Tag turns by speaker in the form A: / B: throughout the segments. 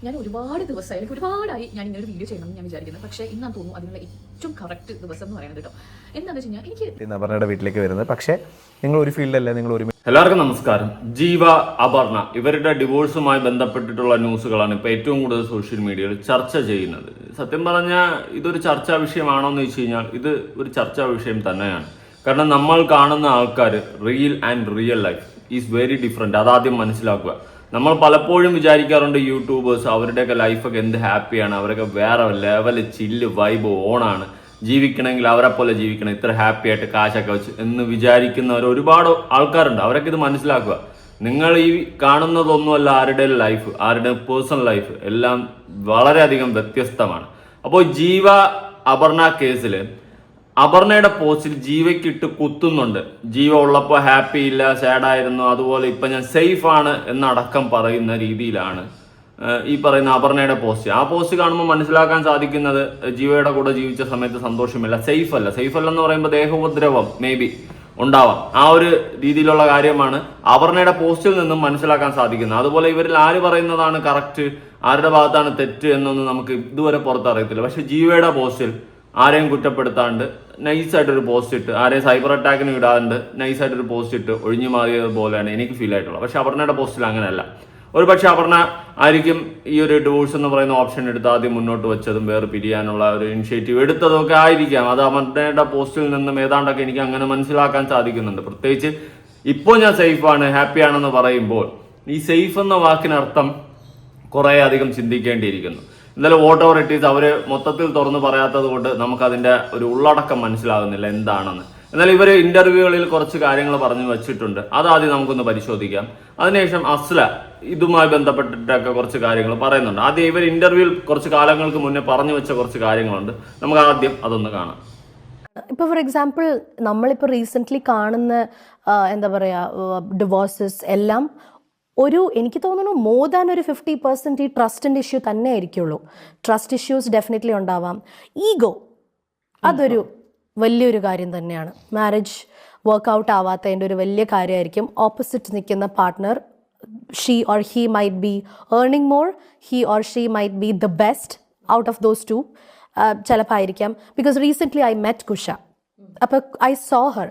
A: ഞാൻ ഒരുപാട് ദിവസമായി ഒരുപാടായി ഞാൻ ഇങ്ങനെ ഒരു വീഡിയോ ചെയ്യണമെന്ന് ഞാൻ വിചാരിക്കുന്നത്. പക്ഷേ ഇന്നാണ് തോന്നുന്നു അതിനുള്ള ഏറ്റവും കറക്റ്റ് ദിവസം എന്ന് പറയുന്നത് കേട്ടോ. എന്താണെന്ന് വെച്ച് കഴിഞ്ഞാൽ എനിക്ക്
B: അപർണയുടെ വീട്ടിലേക്ക് വരുന്നത്. പക്ഷേ നിങ്ങൾ ഒരു ഫീൽഡല്ല, നിങ്ങൾ ഒരു
C: എല്ലാവർക്കും നമസ്കാരം. ജീവ, അപർണ ഇവരുടെ ഡിവോഴ്സുമായി ബന്ധപ്പെട്ടിട്ടുള്ള ന്യൂസുകളാണ് ഇപ്പോൾ ഏറ്റവും കൂടുതൽ സോഷ്യൽ മീഡിയയിൽ ചർച്ച ചെയ്യുന്നത്. സത്യം പറഞ്ഞാൽ ഇതൊരു ചർച്ചാ വിഷയമാണോ എന്ന് വെച്ച് കഴിഞ്ഞാൽ ഇത് ഒരു ചർച്ചാ വിഷയം തന്നെയാണ്. കാരണം നമ്മൾ കാണുന്ന ആൾക്കാർ real and real life is very different. അതാദ്യം മനസ്സിലാക്കുക. നമ്മൾ പലപ്പോഴും വിചാരിക്കാറുണ്ട് യൂട്യൂബേഴ്സ് അവരുടെയൊക്കെ ലൈഫൊക്കെ എന്ത് ഹാപ്പിയാണ്, അവരൊക്കെ വേറെ ലെവല് ചില്ല് വൈബ് ഓണാണ്, ജീവിക്കണമെങ്കിൽ അവരെ പോലെ ജീവിക്കണം, ഇത്ര ഹാപ്പി ആയിട്ട് കാശൊക്കെ വെച്ച് എന്ന് വിചാരിക്കുന്നവർ ഒരുപാട് ആൾക്കാരുണ്ട്. അവരൊക്കെ ഇത് മനസ്സിലാക്കുക. നിങ്ങൾ ഈ കാണുന്നതൊന്നുമല്ല ആരുടെ ലൈഫ്, ആരുടെ പേഴ്സണൽ ലൈഫ് എല്ലാം വളരെയധികം വ്യത്യസ്തമാണ്. അപ്പോൾ ജീവ അപർണ കേസിൽ അപർണയുടെ പോസ്റ്റിൽ ജീവയ്ക്ക് ഇട്ട് കുത്തുന്നുണ്ട്. ജീവ ഉള്ളപ്പോൾ ഹാപ്പി ഇല്ല, സാഡായിരുന്നു, അതുപോലെ ഇപ്പം ഞാൻ സേഫ് ആണ് എന്നടക്കം പറയുന്ന രീതിയിലാണ് ഈ പറയുന്ന അപർണയുടെ പോസ്റ്റ്. ആ പോസ്റ്റ് കാണുമ്പോൾ മനസ്സിലാക്കാൻ സാധിക്കുന്നത് ജീവയുടെ കൂടെ ജീവിച്ച സമയത്ത് സന്തോഷമില്ല, സേഫ് അല്ലെന്ന് പറയുമ്പോൾ ദേഹോപദ്രവം മേ ബി ഉണ്ടാവാം. ആ ഒരു രീതിയിലുള്ള കാര്യമാണ് അപർണയുടെ പോസ്റ്റിൽ നിന്നും മനസ്സിലാക്കാൻ സാധിക്കുന്നത്. അതുപോലെ ഇവരിൽ ആര് പറയുന്നതാണ് കറക്റ്റ്, ആരുടെ ഭാഗത്താണ് തെറ്റ് എന്നൊന്നും നമുക്ക് ഇതുവരെ പുറത്തറിയത്തില്ല. പക്ഷെ ജീവയുടെ പോസ്റ്റിൽ ആരെയും കുറ്റപ്പെടുത്താണ്ട് നൈസായിട്ടൊരു പോസ്റ്റ് ഇട്ട്, ആരെയും സൈബർ അറ്റാക്കിന് ഇടാണ്ട് നൈസായിട്ടൊരു പോസ്റ്റ് ഇട്ട് ഒഴിഞ്ഞു മാറിയത് പോലെയാണ് എനിക്ക് ഫീൽ ആയിട്ടുള്ളത്. പക്ഷെ അപർണയുടെ പോസ്റ്റിൽ അങ്ങനെയല്ല. ഒരു പക്ഷെ അപർണ ആയിരിക്കും ഈ ഒരു ഡിവോഴ്സ് എന്ന് പറയുന്ന ഓപ്ഷൻ എടുത്ത് ആദ്യം മുന്നോട്ട് വെച്ചതും വേറെ പിരിയാനുള്ള ഒരു ഇനിഷ്യേറ്റീവ് എടുത്തതൊക്കെ ആയിരിക്കാം. അത് അപർണയുടെ പോസ്റ്റിൽ നിന്നും ഏതാണ്ടൊക്കെ എനിക്ക് അങ്ങനെ മനസ്സിലാക്കാൻ സാധിക്കുന്നുണ്ട്. പ്രത്യേകിച്ച് ഇപ്പോൾ ഞാൻ സേഫാണ്, ഹാപ്പിയാണെന്ന് പറയുമ്പോൾ ഈ സേഫ് എന്ന വാക്കിനർത്ഥം കുറേ അധികം ചിന്തിക്കേണ്ടിയിരിക്കുന്നു. എന്തായാലും വോട്ട് ഓവർ ഇറ്റ് ഈസ് അവർ മൊത്തത്തിൽ തുറന്നു പറയാത്തത് കൊണ്ട് നമുക്കതിൻ്റെ ഒരു ഉള്ളടക്കം മനസ്സിലാകുന്നില്ല എന്താണെന്ന്. എന്നാൽ ഇവർ ഇന്റർവ്യൂകളിൽ കുറച്ച് കാര്യങ്ങൾ പറഞ്ഞു വെച്ചിട്ടുണ്ട്. അതാദ്യം നമുക്കൊന്ന് പരിശോധിക്കാം. അതിനുശേഷം അസ്ല ഇതുമായി ബന്ധപ്പെട്ടിട്ടൊക്കെ കുറച്ച് കാര്യങ്ങൾ പറയുന്നുണ്ട്. ആദ്യം ഇവർ ഇന്റർവ്യൂവിൽ കുറച്ച് കാലങ്ങൾക്ക് മുന്നേ പറഞ്ഞു വെച്ച കുറച്ച് കാര്യങ്ങളുണ്ട്. നമുക്ക് ആദ്യം അതൊന്ന് കാണാം.
D: ഇപ്പോൾ ഫോർ എക്സാമ്പിൾ നമ്മളിപ്പോൾ റീസെൻ്റ്ലി കാണുന്ന എന്താ പറയുക ഡിവോഴ്സസ് എല്ലാം എനിക്ക് തോന്നുന്നു മോർ ദാൻ ഒരു 50% ഈ ട്രസ്റ്റിൻ്റെ ഇഷ്യൂ തന്നെ ആയിരിക്കുള്ളൂ. ട്രസ്റ്റ് ഇഷ്യൂസ് ഡെഫിനറ്റ്ലി ഉണ്ടാവാം. ഈഗോ അതൊരു വലിയൊരു കാര്യം തന്നെയാണ്. മാരേജ് വർക്കൗട്ട് ആവാത്തതിൻ്റെ ഒരു വലിയ കാര്യമായിരിക്കും. ഓപ്പോസിറ്റ് നിൽക്കുന്ന partner she or he might be earning more, he or she might be the best out of those two. ചിലപ്പോൾ ആയിരിക്കാം. Because recently I met Kusha. അപ്പോൾ ഐ സോ ഹർ.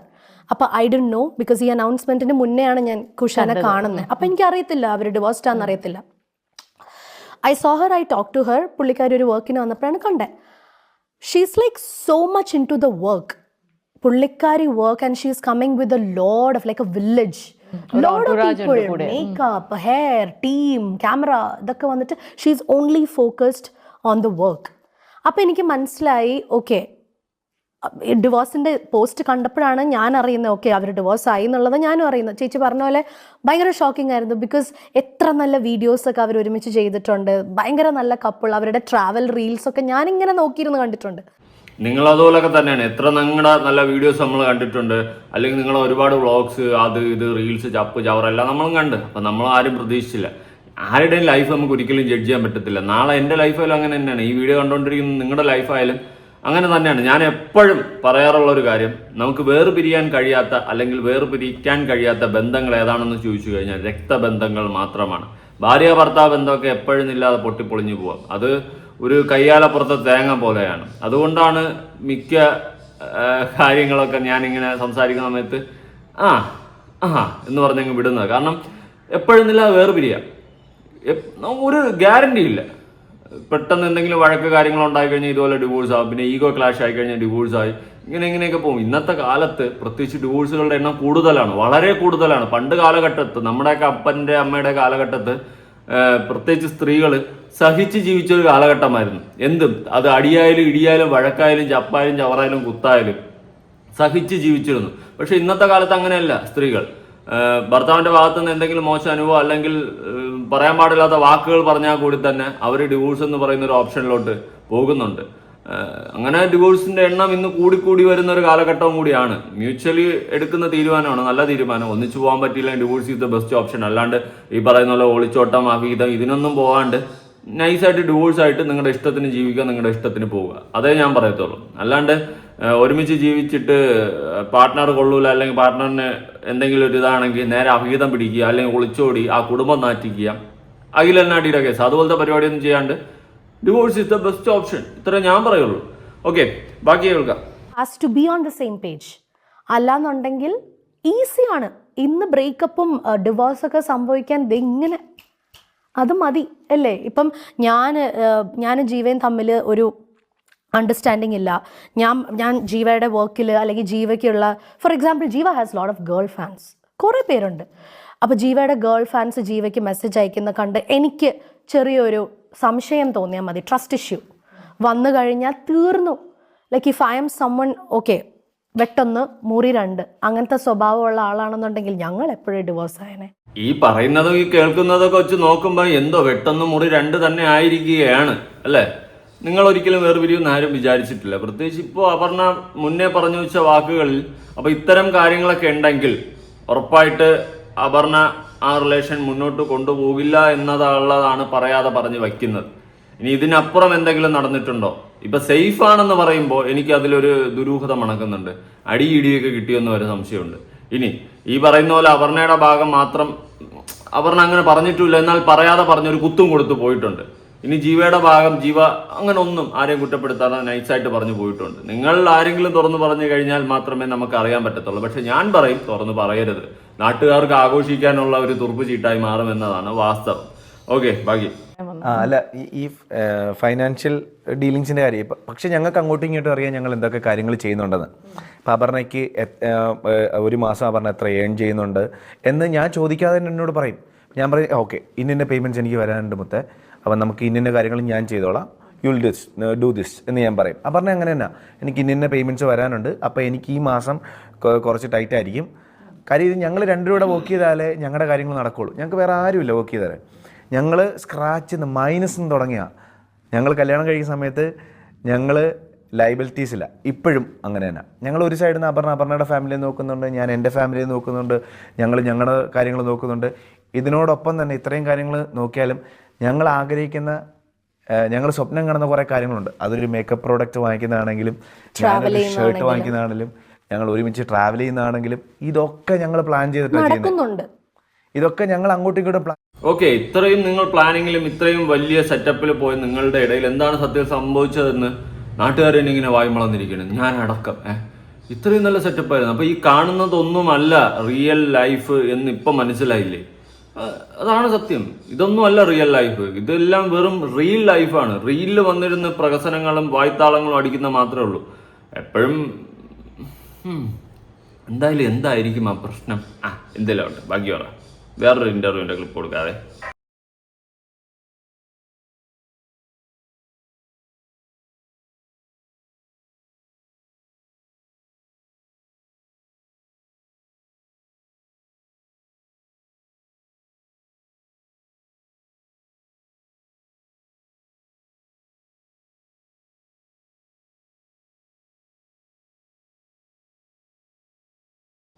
D: അപ്പോൾ ഐ ഡോണ്ട് നോ, ബിക്കോസ് ഈ അനൗൺസ്മെൻറ്റിന് മുന്നെയാണ് ഞാൻ കുഷാനെ കാണുന്നത്. അപ്പോൾ എനിക്കറിയത്തില്ല അവർ ഡിവോഴ്സ്ഡ് ആണെന്ന് അറിയത്തില്ല. I saw her, I talk to her. പുള്ളിക്കാരി ഒരു വർക്കിന് വന്നപ്പോഴാണ് കണ്ടത്. She's like so much into the work. പുള്ളിക്കാരി work and she is coming with a load of like a village, load of people, makeup, hair, team, camera, ഇതൊക്കെ വന്നിട്ട് she is only focused on the work. അപ്പോൾ എനിക്ക് മനസ്സിലായി, okay ഡിവോഴ്സിൻ്റെ post കണ്ടപ്പോഴാണ് ഞാൻ അറിയുന്നത് okay അവർ divorce ആയി എന്നുള്ളത് ഞാനും അറിയുന്നത്. ചേച്ചി പറഞ്ഞ പോലെ ഭയങ്കര ഷോക്കിംഗ് ആയിരുന്നു. ബിക്കോസ് എത്ര നല്ല വീഡിയോസൊക്കെ അവർ ഒരുമിച്ച് ചെയ്തിട്ടുണ്ട്, ഭയങ്കര നല്ല കപ്പിൾ, അവരുടെ ട്രാവൽ റീൽസൊക്കെ ഞാനിങ്ങനെ നോക്കിയിരുന്ന് കണ്ടിട്ടുണ്ട്.
C: നിങ്ങൾ അതുപോലൊക്കെ തന്നെയാണ്. എത്ര നിങ്ങളുടെ നല്ല വീഡിയോസ് നമ്മൾ കണ്ടിട്ടുണ്ട്, അല്ലെങ്കിൽ നിങ്ങൾ ഒരുപാട് വ്ളോഗ്സ് അത് ഇത് റീൽസ് ചപ്പ് ചവറെല്ലാം നമ്മളും കണ്ട്. അപ്പം നമ്മൾ ആരും പ്രതീക്ഷിച്ചില്ല. ആരുടെയും ലൈഫ് നമുക്ക് ഒരിക്കലും ജഡ്ജ് ചെയ്യാൻ പറ്റത്തില്ല. നാളെ എൻ്റെ ലൈഫായാലും അങ്ങനെ തന്നെയാണ്, ഈ വീഡിയോ കണ്ടുകൊണ്ടിരിക്കുന്ന നിങ്ങളുടെ ലൈഫായാലും അങ്ങനെ തന്നെയാണ്. ഞാൻ എപ്പോഴും പറയാറുള്ള ഒരു കാര്യം, നമുക്ക് വേർപിരിയാൻ കഴിയാത്ത അല്ലെങ്കിൽ വേർപിരിക്കാൻ കഴിയാത്ത ബന്ധങ്ങൾ ഏതാണെന്ന് ചോദിച്ചു കഴിഞ്ഞാൽ രക്തബന്ധങ്ങൾ മാത്രമാണ്. ഭാര്യ ഭർത്താവ് ബന്ധമൊക്കെ എപ്പോഴും ഇല്ലാതെ പൊട്ടിപ്പൊളിഞ്ഞു പോവാം. അത് ഒരു കയ്യാലപ്പുറത്തെ തേങ്ങ പോലെയാണ്. അതുകൊണ്ടാണ് മിക്ക കാര്യങ്ങളൊക്കെ ഞാനിങ്ങനെ സംസാരിക്കുന്ന സമയത്ത് എന്ന് പറഞ്ഞങ്ങ് വിടുന്നത്. കാരണം എപ്പോഴും ഇല്ലാതെ വേർപിരിയാം, ഒരു ഗ്യാരണ്ടി ഇല്ല. പെട്ടെന്ന് എന്തെങ്കിലും വഴക്ക് കാര്യങ്ങൾ ഉണ്ടായി കഴിഞ്ഞാൽ ഇതുപോലെ ഡിവോഴ്സ് ആവും. പിന്നെ ഈഗോ ക്ലാഷ് ആയി കഴിഞ്ഞാൽ ഡിവോഴ്സ് ആയി, ഇങ്ങനെയൊക്കെ പോകും. ഇന്നത്തെ കാലത്ത് പ്രത്യേകിച്ച് ഡിവോഴ്സുകളുടെ എണ്ണം കൂടുതലാണ്, വളരെ കൂടുതലാണ്. പണ്ട് കാലഘട്ടത്ത് നമ്മുടെയൊക്കെ അപ്പൻ്റെ അമ്മയുടെ കാലഘട്ടത്ത് പ്രത്യേകിച്ച് സ്ത്രീകൾ സഹിച്ച് ജീവിച്ച ഒരു കാലഘട്ടമായിരുന്നു. എന്തും അത് അടിയായാലും ഇടിയായാലും വഴക്കായാലും ചപ്പായാലും ചവറായാലും കുത്തായാലും സഹിച്ച് ജീവിച്ചിരുന്നു. പക്ഷെ ഇന്നത്തെ കാലത്ത് അങ്ങനെയല്ല. സ്ത്രീകൾ ഭർത്താവിൻ്റെ ഭാഗത്തുനിന്ന് എന്തെങ്കിലും മോശം അനുഭവം അല്ലെങ്കിൽ പറയാൻ പാടില്ലാത്ത വാക്കുകൾ പറഞ്ഞാൽ കൂടി തന്നെ അവർ ഡിവോഴ്സ് എന്ന് പറയുന്ന ഒരു ഓപ്ഷനിലോട്ട് പോകുന്നുണ്ട്. അങ്ങനെ ഡിവോഴ്സിൻ്റെ എണ്ണം ഇന്ന് കൂടിക്കൂടി വരുന്ന ഒരു കാലഘട്ടവും കൂടിയാണ്. മ്യൂച്വലി എടുക്കുന്ന തീരുമാനമാണ് നല്ല തീരുമാനം. ഒന്നിച്ചു പോകാൻ പറ്റിയില്ല, divorce is the best option. അല്ലാണ്ട് ഈ പറയുന്ന പോലെ ഒളിച്ചോട്ടം അവിഹിതം ഇതിനൊന്നും പോകാണ്ട് നൈസായിട്ട് ഡിവോഴ്സായിട്ട് നിങ്ങളുടെ ഇഷ്ടത്തിന് ജീവിക്കുക, നിങ്ങളുടെ ഇഷ്ടത്തിന് പോവുക, അതേ ഞാൻ പറയത്തുള്ളൂ. അല്ലാണ്ട് ഒരുമിച്ച് ജീവിച്ചിട്ട് പാർട്ട്ണർ കൊള്ളൂല അല്ലെങ്കിൽ പാർട്ട്ണറിന് എന്തെങ്കിലും ഒരു ഇതാണെങ്കിൽ നേരെ അവിഹിതം പിടിക്കുക അല്ലെങ്കിൽ ഒളിച്ചോടി ആ കുടുംബം നാറ്റിക്കുക, അഖിലനാടിയുടെ കേസ് അതുപോലത്തെ പരിപാടിയൊന്നും ചെയ്യാണ്ട് divorce is the best option. ഇത്രേ ഞാൻ പറയുള്ളൂ. ഓക്കെ, ബാക്കി കേൾക്കാം.
D: Has to be on the same page. അല്ലാന്നുണ്ടെങ്കിൽ ഈസിയാണ്. ഇന്ന് ബ്രേക്കപ്പും സംഭവിക്കാൻ ഇങ്ങനെ അത് മതി അല്ലേ? ഇപ്പം ഞാൻ ജീവയും തമ്മിൽ ഒരു അണ്ടർസ്റ്റാൻഡിങ് ഇല്ല. ഞാൻ ജീവയുടെ വർക്കിൽ അല്ലെങ്കിൽ ജീവയ്ക്കുള്ള, ഫോർ എക്സാമ്പിൾ ജീവ has lot of girl fans, കുറേ പേരുണ്ട്. അപ്പോൾ ജീവയുടെ ഗേൾ ഫാൻസ് ജീവയ്ക്ക് മെസ്സേജ് അയക്കുന്ന കണ്ട് എനിക്ക് ചെറിയൊരു സംശയം തോന്നിയാൽ മതി. ട്രസ്റ്റ് ഇഷ്യൂ വന്നു കഴിഞ്ഞാൽ തീർന്നു. Like if I'm summon, okay വെട്ടൊന്ന് മുറി രണ്ട്, അങ്ങനത്തെ സ്വഭാവമുള്ള ആളാണെന്നുണ്ടെങ്കിൽ ഞങ്ങൾ എപ്പോഴും ഡിവോഴ്സ് ആയനെ.
C: ഈ പറയുന്നതും ഈ കേൾക്കുന്നതൊക്കെ വെച്ച് നോക്കുമ്പോൾ എന്തോ വെട്ടൊന്ന് മുറി രണ്ട് തന്നെ ആയിരിക്കുകയാണ് അല്ലേ? നിങ്ങൾ ഒരിക്കലും വേർപിരിയുമെന്ന് ആരും വിചാരിച്ചിട്ടില്ല. പ്രത്യേകിച്ച് ഇപ്പോൾ അപർണ മുന്നേ പറഞ്ഞു വെച്ച വാക്കുകളിൽ. അപ്പോൾ ഇത്തരം കാര്യങ്ങളൊക്കെ ഉണ്ടെങ്കിൽ ഉറപ്പായിട്ട് അപർണ ആ റിലേഷൻ മുന്നോട്ട് കൊണ്ടുപോകില്ല എന്നതുള്ളതാണ് പറയാതെ പറഞ്ഞു വയ്ക്കുന്നത്. ഇനി ഇതിനപ്പുറം എന്തെങ്കിലും നടന്നിട്ടുണ്ടോ? ഇപ്പൊ സേഫ് ആണെന്ന് പറയുമ്പോൾ എനിക്ക് അതിലൊരു ദുരൂഹത മണക്കുന്നുണ്ട്. അടിയിടിയൊക്കെ കിട്ടിയെന്ന് വരെ സംശയമുണ്ട്. ഇനി ഈ പറയുന്ന പോലെ അപർണയുടെ ഭാഗം മാത്രം അപർണ അങ്ങനെ പറഞ്ഞിട്ടില്ല, എന്നാൽ പറയാതെ പറഞ്ഞൊരു കുത്തും കൊടുത്തു പോയിട്ടുണ്ട്. ഇനി ജീവയുടെ ഭാഗം ജീവ അങ്ങനെ ഒന്നും ആരെയും കുറ്റപ്പെടുത്താതെ നൈസായിട്ട് പറഞ്ഞു പോയിട്ടുണ്ട്. നിങ്ങൾ ആരെങ്കിലും തുറന്നു പറഞ്ഞു കഴിഞ്ഞാൽ മാത്രമേ നമുക്ക് അറിയാൻ പറ്റത്തുള്ളൂ. പക്ഷെ ഞാൻ പറയും, തുറന്നു പറയരുത്. നാട്ടുകാർക്ക് ആഘോഷിക്കാനുള്ള ഒരു തുറുപ്പ് ചീട്ടായി മാറുമെന്നതാണ് വാസ്തവം. ഓക്കെ, ബാക്കി.
B: അല്ല, ഈ ഫൈനാൻഷ്യൽ ഡീലിങ്സിൻ്റെ കാര്യം പക്ഷെ ഞങ്ങൾക്ക് അങ്ങോട്ടും ഇങ്ങോട്ടും അറിയാം ഞങ്ങൾ എന്തൊക്കെ കാര്യങ്ങൾ ചെയ്യുന്നുണ്ടെന്ന്. അപ്പം അപർണയ്ക്ക് ഒരു മാസം അപർണ എത്ര ഏൺ ചെയ്യുന്നുണ്ട് എന്ന് ഞാൻ ചോദിക്കാതെ തന്നെ എന്നോട് പറയും. ഞാൻ പറയും ഓക്കെ ഇന്ന പേയ്മെൻറ്റ്സ് എനിക്ക് വരാനുണ്ട് മുത്തേ, അപ്പം നമുക്ക് ഇന്ന കാര്യങ്ങൾ ഞാൻ ചെയ്തോളാം, യു വിൽ ഡു ദിസ് എന്ന് ഞാൻ പറയും. അപ്പം പറഞ്ഞാൽ അങ്ങനെ തന്നെ എനിക്ക് ഇന്ന പേയ്മെൻറ്റ്സ് വരാനുണ്ട്, അപ്പോൾ എനിക്ക് ഈ മാസം കുറച്ച് ടൈറ്റ് ആയിരിക്കും. കാര്യം ഇത് ഞങ്ങൾ രണ്ടുപേരുടെ വർക്ക് ചെയ്താലേ ഞങ്ങളുടെ കാര്യങ്ങൾ നടക്കുകയുള്ളൂ. ഞങ്ങൾക്ക് വേറെ ആരുമില്ല വർക്ക് ചെയ്താൽ. ഞങ്ങൾ സ്ക്രാച്ചിൽ നിന്ന് മൈനസിൽ നിന്ന് തുടങ്ങിയാണ്. ഞങ്ങൾ കല്യാണം കഴിക്കുന്ന സമയത്ത് ഞങ്ങൾ ലയബിലിറ്റീസില്ല, ഇപ്പോഴും അങ്ങനെ തന്നെ. ഞങ്ങൾ ഒരു സൈഡിൽ നിന്ന് അപർണയുടെ ഫാമിലിയെ നോക്കുന്നുണ്ട്, ഞാൻ എൻ്റെ ഫാമിലിയെ നോക്കുന്നുണ്ട്, ഞങ്ങളുടെ കാര്യങ്ങൾ നോക്കുന്നുണ്ട്. ഇതിനോടൊപ്പം തന്നെ ഇത്രയും കാര്യങ്ങൾ നോക്കിയാലും ഞങ്ങൾ ആഗ്രഹിക്കുന്ന, ഞങ്ങൾ സ്വപ്നം കാണുന്ന കുറേ കാര്യങ്ങളുണ്ട്. അതൊരു മേക്കപ്പ് പ്രോഡക്റ്റ് വാങ്ങിക്കുന്നതാണെങ്കിലും, ഞാനൊരു ഷർട്ട് വാങ്ങിക്കുന്നതാണെങ്കിലും, ഞങ്ങൾ ഒരുമിച്ച് ട്രാവൽ ചെയ്യുന്നതാണെങ്കിലും ഇതൊക്കെ ഞങ്ങൾ പ്ലാൻ ചെയ്തിട്ടാണ് ചെയ്യുന്നത്. ഇതൊക്കെ ഞങ്ങൾ അങ്ങോട്ടും ഇങ്ങോട്ടും പ്ലാൻ.
C: ഓക്കെ, ഇത്രയും നിങ്ങൾ പ്ലാനിങ്ങിലും ഇത്രയും വലിയ സെറ്റപ്പിൽ പോയി നിങ്ങളുടെ ഇടയിൽ എന്താണ് സത്യം സംഭവിച്ചതെന്ന് നാട്ടുകാരെന്നെ ഇങ്ങനെ വായ്മളന്നിരിക്കണം, ഞാൻ അടക്കം. ഇത്രയും നല്ല സെറ്റപ്പായിരുന്നു. അപ്പോൾ ഈ കാണുന്നതൊന്നുമല്ല റിയൽ ലൈഫ് എന്ന് ഇപ്പം മനസ്സിലായില്ലേ? അതാണ് സത്യം. ഇതൊന്നും അല്ല റിയൽ ലൈഫ്. ഇതെല്ലാം വെറും റിയൽ ലൈഫാണ്. റീലിൽ വന്നിരുന്ന് പ്രഹസനങ്ങളും വായ്ത്താളങ്ങളും അടിക്കുന്ന മാത്രമേ ഉള്ളൂ. എപ്പോഴും എന്തായാലും എന്തായിരിക്കും ആ പ്രശ്നം? എന്തെല്ലാം ഉണ്ട്, ബാക്കി പറ. വേറൊരു ഇന്റർവ്യൂവിന്റെ ക്ലിപ്പ് കൊടുക്കാതെ.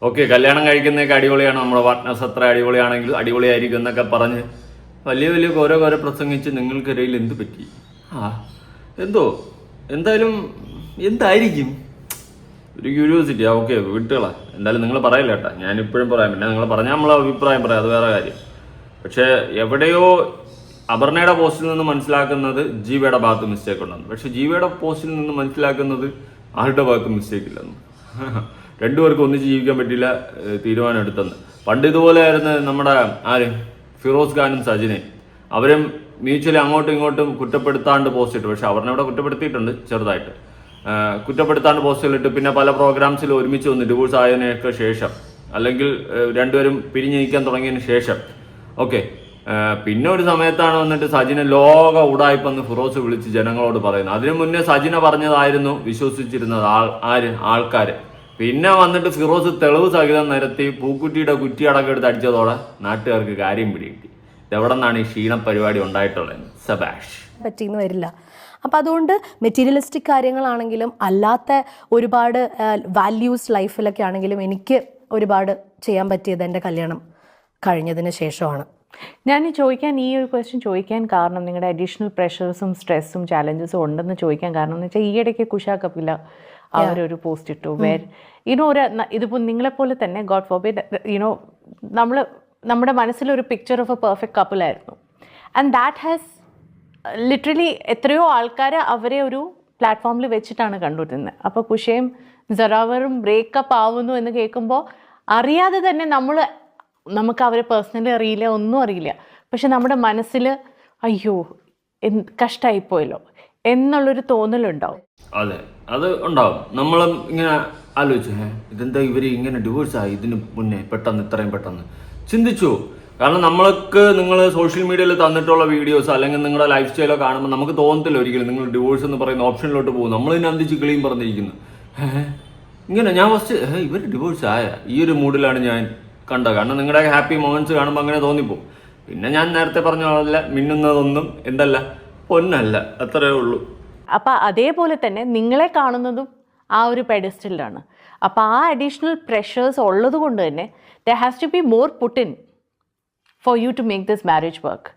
C: ഓക്കെ, കല്യാണം കഴിക്കുന്നതൊക്കെ അടിപൊളിയാണ്, നമ്മുടെ പാർട്ട്നേഴ്സ് അത്ര അടിപൊളിയാണെങ്കിൽ അടിപൊളിയായിരിക്കും എന്നൊക്കെ പറഞ്ഞ് വലിയ വലിയ ഓരോ പ്രസംഗിച്ച് നിങ്ങൾക്കിടയിൽ എന്ത് പറ്റി? എന്തായാലും എന്തായിരിക്കും ഒരു ക്യൂരിയോസിറ്റി. ഓക്കെ, വിട്ടുകളാ. എന്തായാലും നിങ്ങൾ പറയില്ല കേട്ടോ, ഞാനിപ്പോഴും പറയാം. പിന്നെ നിങ്ങൾ പറഞ്ഞാൽ നമ്മളെ അഭിപ്രായം പറയാം, അത് വേറെ കാര്യം. പക്ഷേ എവിടെയോ അപർണയുടെ പോസ്റ്റിൽ നിന്ന് മനസ്സിലാക്കുന്നത് ജീവയുടെ ഭാഗത്ത് മിസ്റ്റേക്ക് ഉണ്ടെന്ന്. പക്ഷെ ജീവയുടെ പോസ്റ്റിൽ നിന്ന് മനസ്സിലാക്കുന്നത് ആരുടെ ഭാഗത്ത് മിസ്റ്റേക്ക് ഇല്ലെന്ന്. രണ്ടുപേർക്കും ഒന്നിച്ച് ജീവിക്കാൻ പറ്റില്ല, തീരുമാനം എടുത്തെന്ന്. പണ്ട് ഇതുപോലെ ആയിരുന്നു നമ്മുടെ ഫിറോസ് ഖാനും സജിനയും. അവരും മ്യൂച്വലി അങ്ങോട്ടും ഇങ്ങോട്ടും കുറ്റപ്പെടുത്താണ്ട് പോസ്റ്റ് ഇട്ടു. പക്ഷെ അവരെ ഇവിടെ കുറ്റപ്പെടുത്തിയിട്ടുണ്ട് ചെറുതായിട്ട്, കുറ്റപ്പെടുത്താണ്ട് പോസ്റ്റുകളിട്ട്. പിന്നെ പല പ്രോഗ്രാംസിൽ ഒരുമിച്ച് വന്ന് ഡിവോഴ്സ് ആയതിനൊക്കെ ശേഷം, അല്ലെങ്കിൽ രണ്ടുപേരും പിരിഞ്ഞിരിക്കാൻ തുടങ്ങിയതിന് ശേഷം. ഓക്കെ, പിന്നെ ഒരു സമയത്താണ് വന്നിട്ട് സജിന ലോക ഉടായ്പെന്ന് ഫിറോസ് വിളിച്ച് ജനങ്ങളോട് പറയുന്നത്. അതിനു മുന്നേ സജിന പറഞ്ഞതായിരുന്നു വിശ്വസിച്ചിരുന്നത് ആൾക്കാര്. പിന്നെ വന്നിട്ട് ഫിറോസ് തെളിവ് സഹിതം നിരത്തി പൂക്കുറ്റിയുടെ കുറ്റി അടക്കം എടുത്ത് അടിച്ചതോടെ നാട്ടുകാർക്ക് കാര്യം പിടികിട്ടി. ഇതെവിടെ നിന്നാണ് ഈ ക്ഷീണ പരിപാടി ഉണ്ടായിട്ടുള്ളത്? സബാഷ്
D: പറ്റിയെന്ന് വരില്ല. അപ്പം അതുകൊണ്ട് മെറ്റീരിയലിസ്റ്റിക് കാര്യങ്ങളാണെങ്കിലും അല്ലാത്ത ഒരുപാട് വാല്യൂസ് ലൈഫിലൊക്കെ ആണെങ്കിലും എനിക്ക് ഒരുപാട് ചെയ്യാൻ പറ്റിയത് എൻ്റെ കല്യാണം കഴിഞ്ഞതിന് ശേഷമാണ്.
E: ഞാൻ ഈ ഒരു ക്വസ്റ്റ്യൻ ചോദിക്കാൻ കാരണം നിങ്ങളുടെ അഡീഷണൽ പ്രഷേഴ്സും സ്ട്രെസ്സും ചാലഞ്ചസും ഉണ്ടെന്ന് ചോദിക്കാൻ കാരണം എന്ന് വെച്ചാൽ ഈയിടയ്ക്ക് കുഷാ കപില അവരൊരു പോസ്റ്റ് ഇട്ടു വേർ ഇതിപ്പോൾ നിങ്ങളെപ്പോലെ തന്നെ ഗോഡ് ഫോർബിഡ് നമ്മുടെ മനസ്സിലൊരു പിക്ചർ ഓഫ് എ പെർഫെക്റ്റ് കപ്പിളായിരുന്നു. ആൻഡ് ദാറ്റ് ഹാസ് ലിറ്ററലി എത്രയോ ആൾക്കാർ അവരെ ഒരു പ്ലാറ്റ്ഫോമിൽ വെച്ചിട്ടാണ് കണ്ടുവരുന്നത്. അപ്പോൾ കുഷയും സറാവറും ബ്രേക്കപ്പ് ആവുന്നു എന്ന് കേൾക്കുമ്പോൾ അറിയാതെ തന്നെ നമുക്ക് അവരെ പേഴ്സണലി അറിയില്ല, ഒന്നും അറിയില്ല, പക്ഷെ നമ്മുടെ മനസ്സിൽ അയ്യോ കഷ്ടമായിപ്പോയല്ലോ എന്നുള്ളൊരു തോന്നലുണ്ടാവും.
C: അതെ, അത് ഉണ്ടാവും. നമ്മളും ഇങ്ങനെ ആലോചിച്ചു, ഇതെന്താ ഇവർ ഇങ്ങനെ ഡിവോഴ്സായി ഇതിന് മുന്നേ പെട്ടെന്ന്, ഇത്രയും പെട്ടെന്ന് ചിന്തിച്ചു. കാരണം നമ്മൾക്ക് നിങ്ങൾ സോഷ്യൽ മീഡിയയിൽ തന്നിട്ടുള്ള വീഡിയോസ് അല്ലെങ്കിൽ നിങ്ങളുടെ ലൈഫ് സ്റ്റൈലോ കാണുമ്പോൾ നമുക്ക് തോന്നത്തില്ല ഒരിക്കലും നിങ്ങൾ ഡിവോഴ്സ് എന്ന് പറയുന്ന ഓപ്ഷനിലോട്ട് പോകും. നമ്മൾ തന്നെ അന്തിച്ച് കിളിയും പറഞ്ഞിരിക്കുന്നു. ഇങ്ങനെ ഞാൻ ഫസ്റ്റ് ഇവർ ഡിവോഴ്സ് ആയ ഈ ഒരു മൂഡിലാണ് ഞാൻ കണ്ടത്. കാരണം നിങ്ങളുടെ ഹാപ്പി മൊമെന്റ്സ് കാണുമ്പോൾ അങ്ങനെ തോന്നിപ്പോവും. പിന്നെ ഞാൻ നേരത്തെ പറഞ്ഞ പോലെ മിന്നുന്നതൊന്നും എന്തല്ല പൊന്നല്ല, അത്രേ ഉള്ളൂ.
E: അപ്പം അതേപോലെ തന്നെ നിങ്ങളെ കാണുന്നതും ആ ഒരു പെഡസ്റ്റലിലാണ്. അപ്പോൾ ആ അഡീഷണൽ പ്രഷേഴ്സ് ഉള്ളത് കൊണ്ട് തന്നെ there has to be more put in for you to make this marriage work.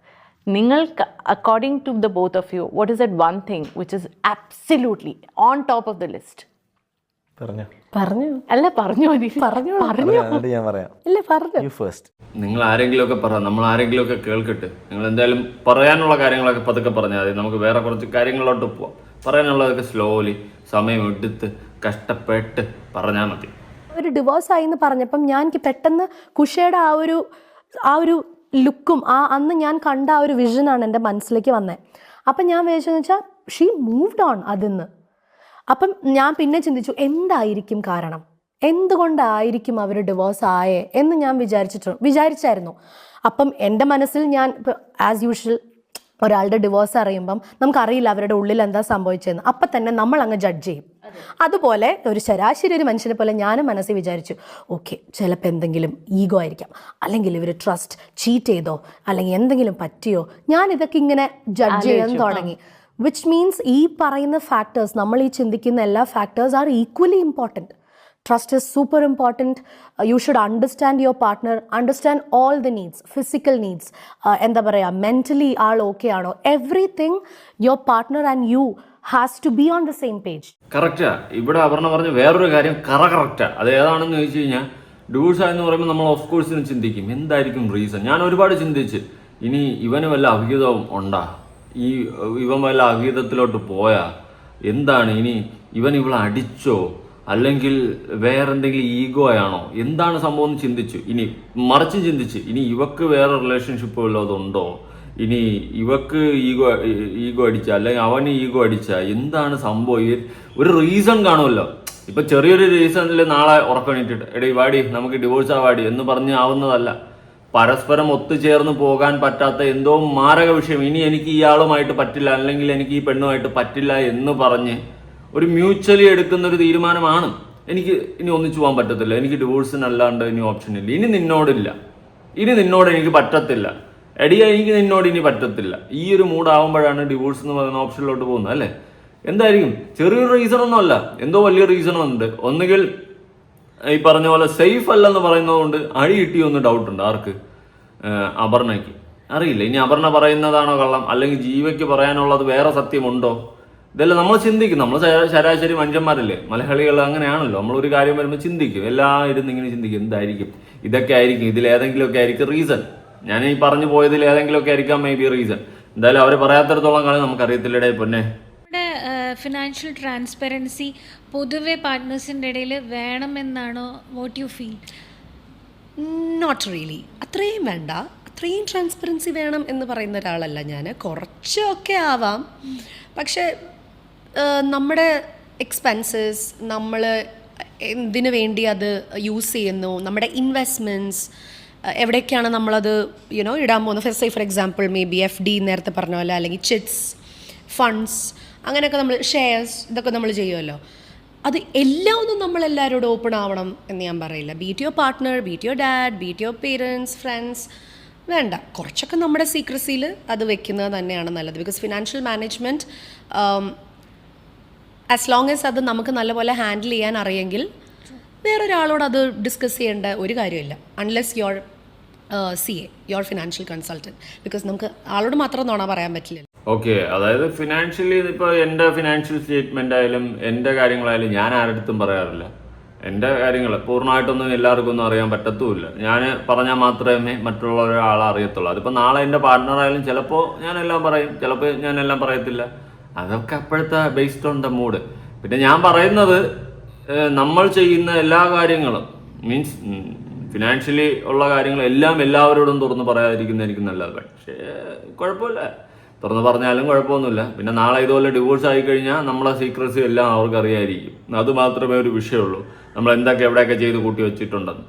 E: നിങ്ങൾക്ക് according to the both of you what is that one thing which is absolutely on top of the list?
C: നിങ്ങൾ ആരെങ്കിലുമൊക്കെ പറ, നമ്മൾ ആരെങ്കിലുമൊക്കെ കേൾക്കട്ടെ. നിങ്ങൾ എന്തായാലും പറയാനുള്ള കാര്യങ്ങളൊക്കെ പതുക്കെ പറഞ്ഞാൽ മതി. നമുക്ക് വേറെ കുറച്ച് കാര്യങ്ങളിലോട്ട് പോവാം. പറയാനുള്ളതൊക്കെ സ്ലോലി സമയം എടുത്ത് കഷ്ടപ്പെട്ട് പറഞ്ഞാൽ മതി.
D: ഒരു ഡിവോഴ്സ് ആയി എന്ന് പറഞ്ഞപ്പം എനിക്ക് പെട്ടെന്ന് കുഷയുടെ ആ ഒരു ലുക്കും അന്ന് ഞാൻ കണ്ട ആ ഒരു വിഷനാണ് എൻ്റെ മനസ്സിലേക്ക് വന്നത്. അപ്പം ഞാൻ വിചാരിച്ചെന്ന് വെച്ചാൽ ഷീ മൂവ്ഡ് ഓൺ അതിന്ന്. അപ്പം ഞാൻ പിന്നെ ചിന്തിച്ചു എന്തായിരിക്കും കാരണം, എന്തുകൊണ്ടായിരിക്കും അവർ ഡിവോഴ്സ് ആയേ എന്ന് ഞാൻ വിചാരിച്ചായിരുന്നു. അപ്പം എൻ്റെ മനസ്സിൽ ഞാൻ ആസ് യൂഷ്വൽ ഒരാളുടെ ഡിവോഴ്സ് അറിയുമ്പം നമുക്കറിയില്ല അവരുടെ ഉള്ളിൽ എന്താ സംഭവിച്ചതെന്ന്. അപ്പം തന്നെ നമ്മൾ അങ്ങ് ജഡ്ജ് ചെയ്യും. അതുപോലെ ഒരു ശരാശരി ഒരു മനുഷ്യനെ പോലെ ഞാനും മനസ്സിൽ വിചാരിച്ചു, ഓക്കെ ചിലപ്പോൾ എന്തെങ്കിലും ഈഗോ ആയിരിക്കാം, അല്ലെങ്കിൽ ഇവർ ട്രസ്റ്റ് ചീറ്റ് ചെയ്തോ, അല്ലെങ്കിൽ എന്തെങ്കിലും പറ്റിയോ. ഞാൻ ഇതൊക്കെ ഇങ്ങനെ ജഡ്ജ് ചെയ്യാൻ തുടങ്ങി. വിച്ച് മീൻസ് ഈ പറയുന്ന ഫാക്ടേഴ്സ്, നമ്മൾ ഈ ചിന്തിക്കുന്ന എല്ലാ factors are equally important. Trust is super important. You should understand your partner, understand all the needs, physical needs, എന്താ പറയുക, മെൻ്റലി ആൾ ഓക്കെ ആണോ, everything your partner and you has to be on the same page.
C: കറക്റ്റാ. ഇവിടെ അപർണ പറഞ്ഞ വേറൊരു കാര്യം correct. അത് ഏതാണെന്ന് ചോദിച്ചു കഴിഞ്ഞാൽ ഡിവോഴ്സ് ആയെന്ന് പറയുമ്പോൾ നമ്മൾ ഓഫ് കോഴ്സ് ചിന്തിക്കും എന്തായിരിക്കും റീസൺ. ഞാൻ ഒരുപാട് ചിന്തിച്ച് ഇനി ഇവന് വല്ല അവിഹിതവും ഉണ്ടാ, ഇവൻ വല്ല അവിഹിതത്തിലോട്ട് പോയാ എന്താണ്, ഇനി ഇവളെ അടിച്ചോ, അല്ലെങ്കിൽ വേറെന്തെങ്കിലും ഈഗോ ആണോ, എന്താണ് സംഭവം എന്ന് ചിന്തിച്ചു. ഇനി മറിച്ച് ചിന്തിച്ച് ഇനി ഇവക്ക് വേറെ റിലേഷൻഷിപ്പ് വല്ലതുണ്ടോ, ഇനി ഇവക്ക് ഈഗോ അടിച്ച അല്ലെങ്കിൽ അവന് ഈഗോ അടിച്ച എന്താണ് സംഭവം. ഒരു റീസൺ കാണുമല്ലോ. ഇപ്പൊ ചെറിയൊരു റീസണിൽ നാളെ ഉറക്കണിട്ടിട്ട് എടീ വാടി നമുക്ക് ഡിവോഴ്സ് ആവാടി എന്ന് പറഞ്ഞ് ആവുന്നതല്ല. പരസ്പരം ഒത്തുചേർന്ന് പോകാൻ പറ്റാത്ത എന്തോ മാരക വിഷയം, ഇനി എനിക്ക് ഇയാളുമായിട്ട് പറ്റില്ല അല്ലെങ്കിൽ എനിക്ക് ഈ പെണ്ണുമായിട്ട് പറ്റില്ല എന്ന് പറഞ്ഞ് ഒരു മ്യൂച്വലി എടുക്കുന്ന ഒരു തീരുമാനമാണ്. എനിക്ക് ഇനി ഒന്നിച്ചു പോകാൻ പറ്റത്തില്ല, എനിക്ക് ഡിവോഴ്സിനല്ലാണ്ട് ഇനി ഓപ്ഷൻ ഇല്ല, ഇനി നിന്നോട് എനിക്ക് പറ്റത്തില്ല, എടിയാ എനിക്ക് നിന്നോട് ഇനി പറ്റത്തില്ല. ഈ ഒരു മൂഡാവുമ്പോഴാണ് ഡിവോഴ്സ് എന്ന് പറയുന്ന ഓപ്ഷനിലോട്ട് പോകുന്നത് അല്ലേ. എന്തായിരിക്കും? ചെറിയൊരു റീസൺ ഒന്നും അല്ല, എന്തോ വലിയ റീസൺ ഉണ്ട്. ഒന്നുകിൽ ഈ പറഞ്ഞ പോലെ സേഫ് അല്ലെന്ന് പറയുന്നത് കൊണ്ട് അഴി കിട്ടിയൊന്ന് ഡൗട്ട് ഉണ്ട്. ആർക്ക്? അപർണയ്ക്ക്. അറിയില്ല ഇനി അപർണ പറയുന്നതാണോ കള്ളം, അല്ലെങ്കിൽ ജീവയ്ക്ക് പറയാനുള്ളത് വേറെ സത്യമുണ്ടോ. ഇതെല്ലാം നമ്മൾ ചിന്തിക്കും. നമ്മൾ ശരാശരി മനുഷ്യന്മാരല്ലേ, മലയാളികൾ അങ്ങനെയാണല്ലോ. നമ്മളൊരു കാര്യം വരുമ്പോൾ ചിന്തിക്കും, എല്ലാവരും ഇങ്ങനെ ചിന്തിക്കും എന്തായിരിക്കും, ഇതൊക്കെ ആയിരിക്കും, ഇതിലേതെങ്കിലുമൊക്കെ ആയിരിക്കും റീസൺ. ഞാൻ ഈ പറഞ്ഞു പോയതിൽ ഏതെങ്കിലുമൊക്കെ ആയിരിക്കാം മേ ബി റീസൺ. എന്തായാലും അവർ പറയാത്തിടത്തോളം കാലം നമുക്കറിയത്തില്ലടേ പൊന്നെ.
F: ഫിനാൻഷ്യൽ ട്രാൻസ്പെറൻസി പൊതുവെ പാർട്ട്നേഴ്സിൻ്റെ ഇടയിൽ വേണമെന്നാണോ what you feel?
G: Not really. അത്രയും വേണ്ട, അത്രയും ട്രാൻസ്പെറൻസി വേണം എന്ന് പറയുന്ന ഒരാളല്ല ഞാൻ. കുറച്ചൊക്കെ ആവാം, പക്ഷേ നമ്മുടെ എക്സ്പെൻസസ് നമ്മൾ എന്തിനു വേണ്ടി അത് യൂസ് ചെയ്യുന്നു, നമ്മുടെ ഇൻവെസ്റ്റ്മെൻറ്റ്സ് എവിടേക്കാണ് നമ്മളത് ഇടാൻ പോകുന്നത്. For example may be FD നേരത്തെ പറഞ്ഞ പോലെ, അല്ലെങ്കിൽ ചിറ്റ്സ്, ഫണ്ട്സ്, അങ്ങനെയൊക്കെ നമ്മൾ ഷെയർസ്, ഇതൊക്കെ നമ്മൾ ചെയ്യുമല്ലോ. അത് എല്ലാം ഒന്നും നമ്മളെല്ലാവരോടും ഓപ്പൺ ആവണം എന്ന് ഞാൻ പറയില്ല. Beat your partner, beat your dad, beat your parents, friends, വേണ്ട. കുറച്ചൊക്കെ നമ്മുടെ സീക്രസിയിൽ അത് വെക്കുന്നത് തന്നെയാണ് നല്ലത്. Because financial management as long as അത് നമുക്ക് നല്ലപോലെ ഹാൻഡിൽ ചെയ്യാൻ അറിയെങ്കിൽ വേറൊരാളോട് അത് ഡിസ്കസ് ചെയ്യേണ്ട ഒരു കാര്യമില്ല. Unless your CA, your financial consultant. Because നമുക്ക് ആളോട് മാത്രം നോണ പറയാൻ പറ്റില്ല.
C: ഓക്കെ, അതായത് ഫിനാൻഷ്യലി ഇപ്പോൾ എൻ്റെ ഫിനാൻഷ്യൽ സ്റ്റേറ്റ്മെൻ്റ് ആയാലും എൻ്റെ കാര്യങ്ങളായാലും ഞാൻ ആരുടെ അടുത്തും പറയാറില്ല. എൻ്റെ കാര്യങ്ങൾ പൂർണ്ണമായിട്ടൊന്നും എല്ലാവർക്കും ഒന്നും അറിയാൻ പറ്റത്തുമില്ല. ഞാൻ പറഞ്ഞാൽ മാത്രമേ മറ്റുള്ള ഒരാളെ അറിയത്തുള്ളൂ. അതിപ്പോൾ നാളെ എൻ്റെ പാർട്ട്ണറായാലും ചിലപ്പോൾ ഞാനെല്ലാം പറയും, ചിലപ്പോൾ ഞാനെല്ലാം പറയത്തില്ല. അതൊക്കെ അപ്പോഴത്തെ ബേസ്ഡ് ഓൺ ദ മൂഡ്. പിന്നെ ഞാൻ പറയുന്നത് നമ്മൾ ചെയ്യുന്ന എല്ലാ കാര്യങ്ങളും മീൻസ് ഫിനാൻഷ്യലി ഉള്ള കാര്യങ്ങൾ എല്ലാം എല്ലാവരോടും തുറന്ന് പറയാതിരിക്കുന്നതായിരിക്കും നല്ലത്. പക്ഷേ കുഴപ്പമില്ല, തുറന്ന് പറഞ്ഞാലും കുഴപ്പമൊന്നുമില്ല. പിന്നെ നാളെ ഇതുപോലെ ഡിവോഴ്സ് ആയിക്കഴിഞ്ഞാൽ നമ്മളെ സീക്രസി എല്ലാം അവർക്ക് അറിയായിരിക്കും. അത് മാത്രമേ ഒരു വിഷയമുള്ളൂ, നമ്മൾ എന്തൊക്കെ എവിടെയൊക്കെ ചെയ്ത് കൂട്ടി വെച്ചിട്ടുണ്ടെന്ന്.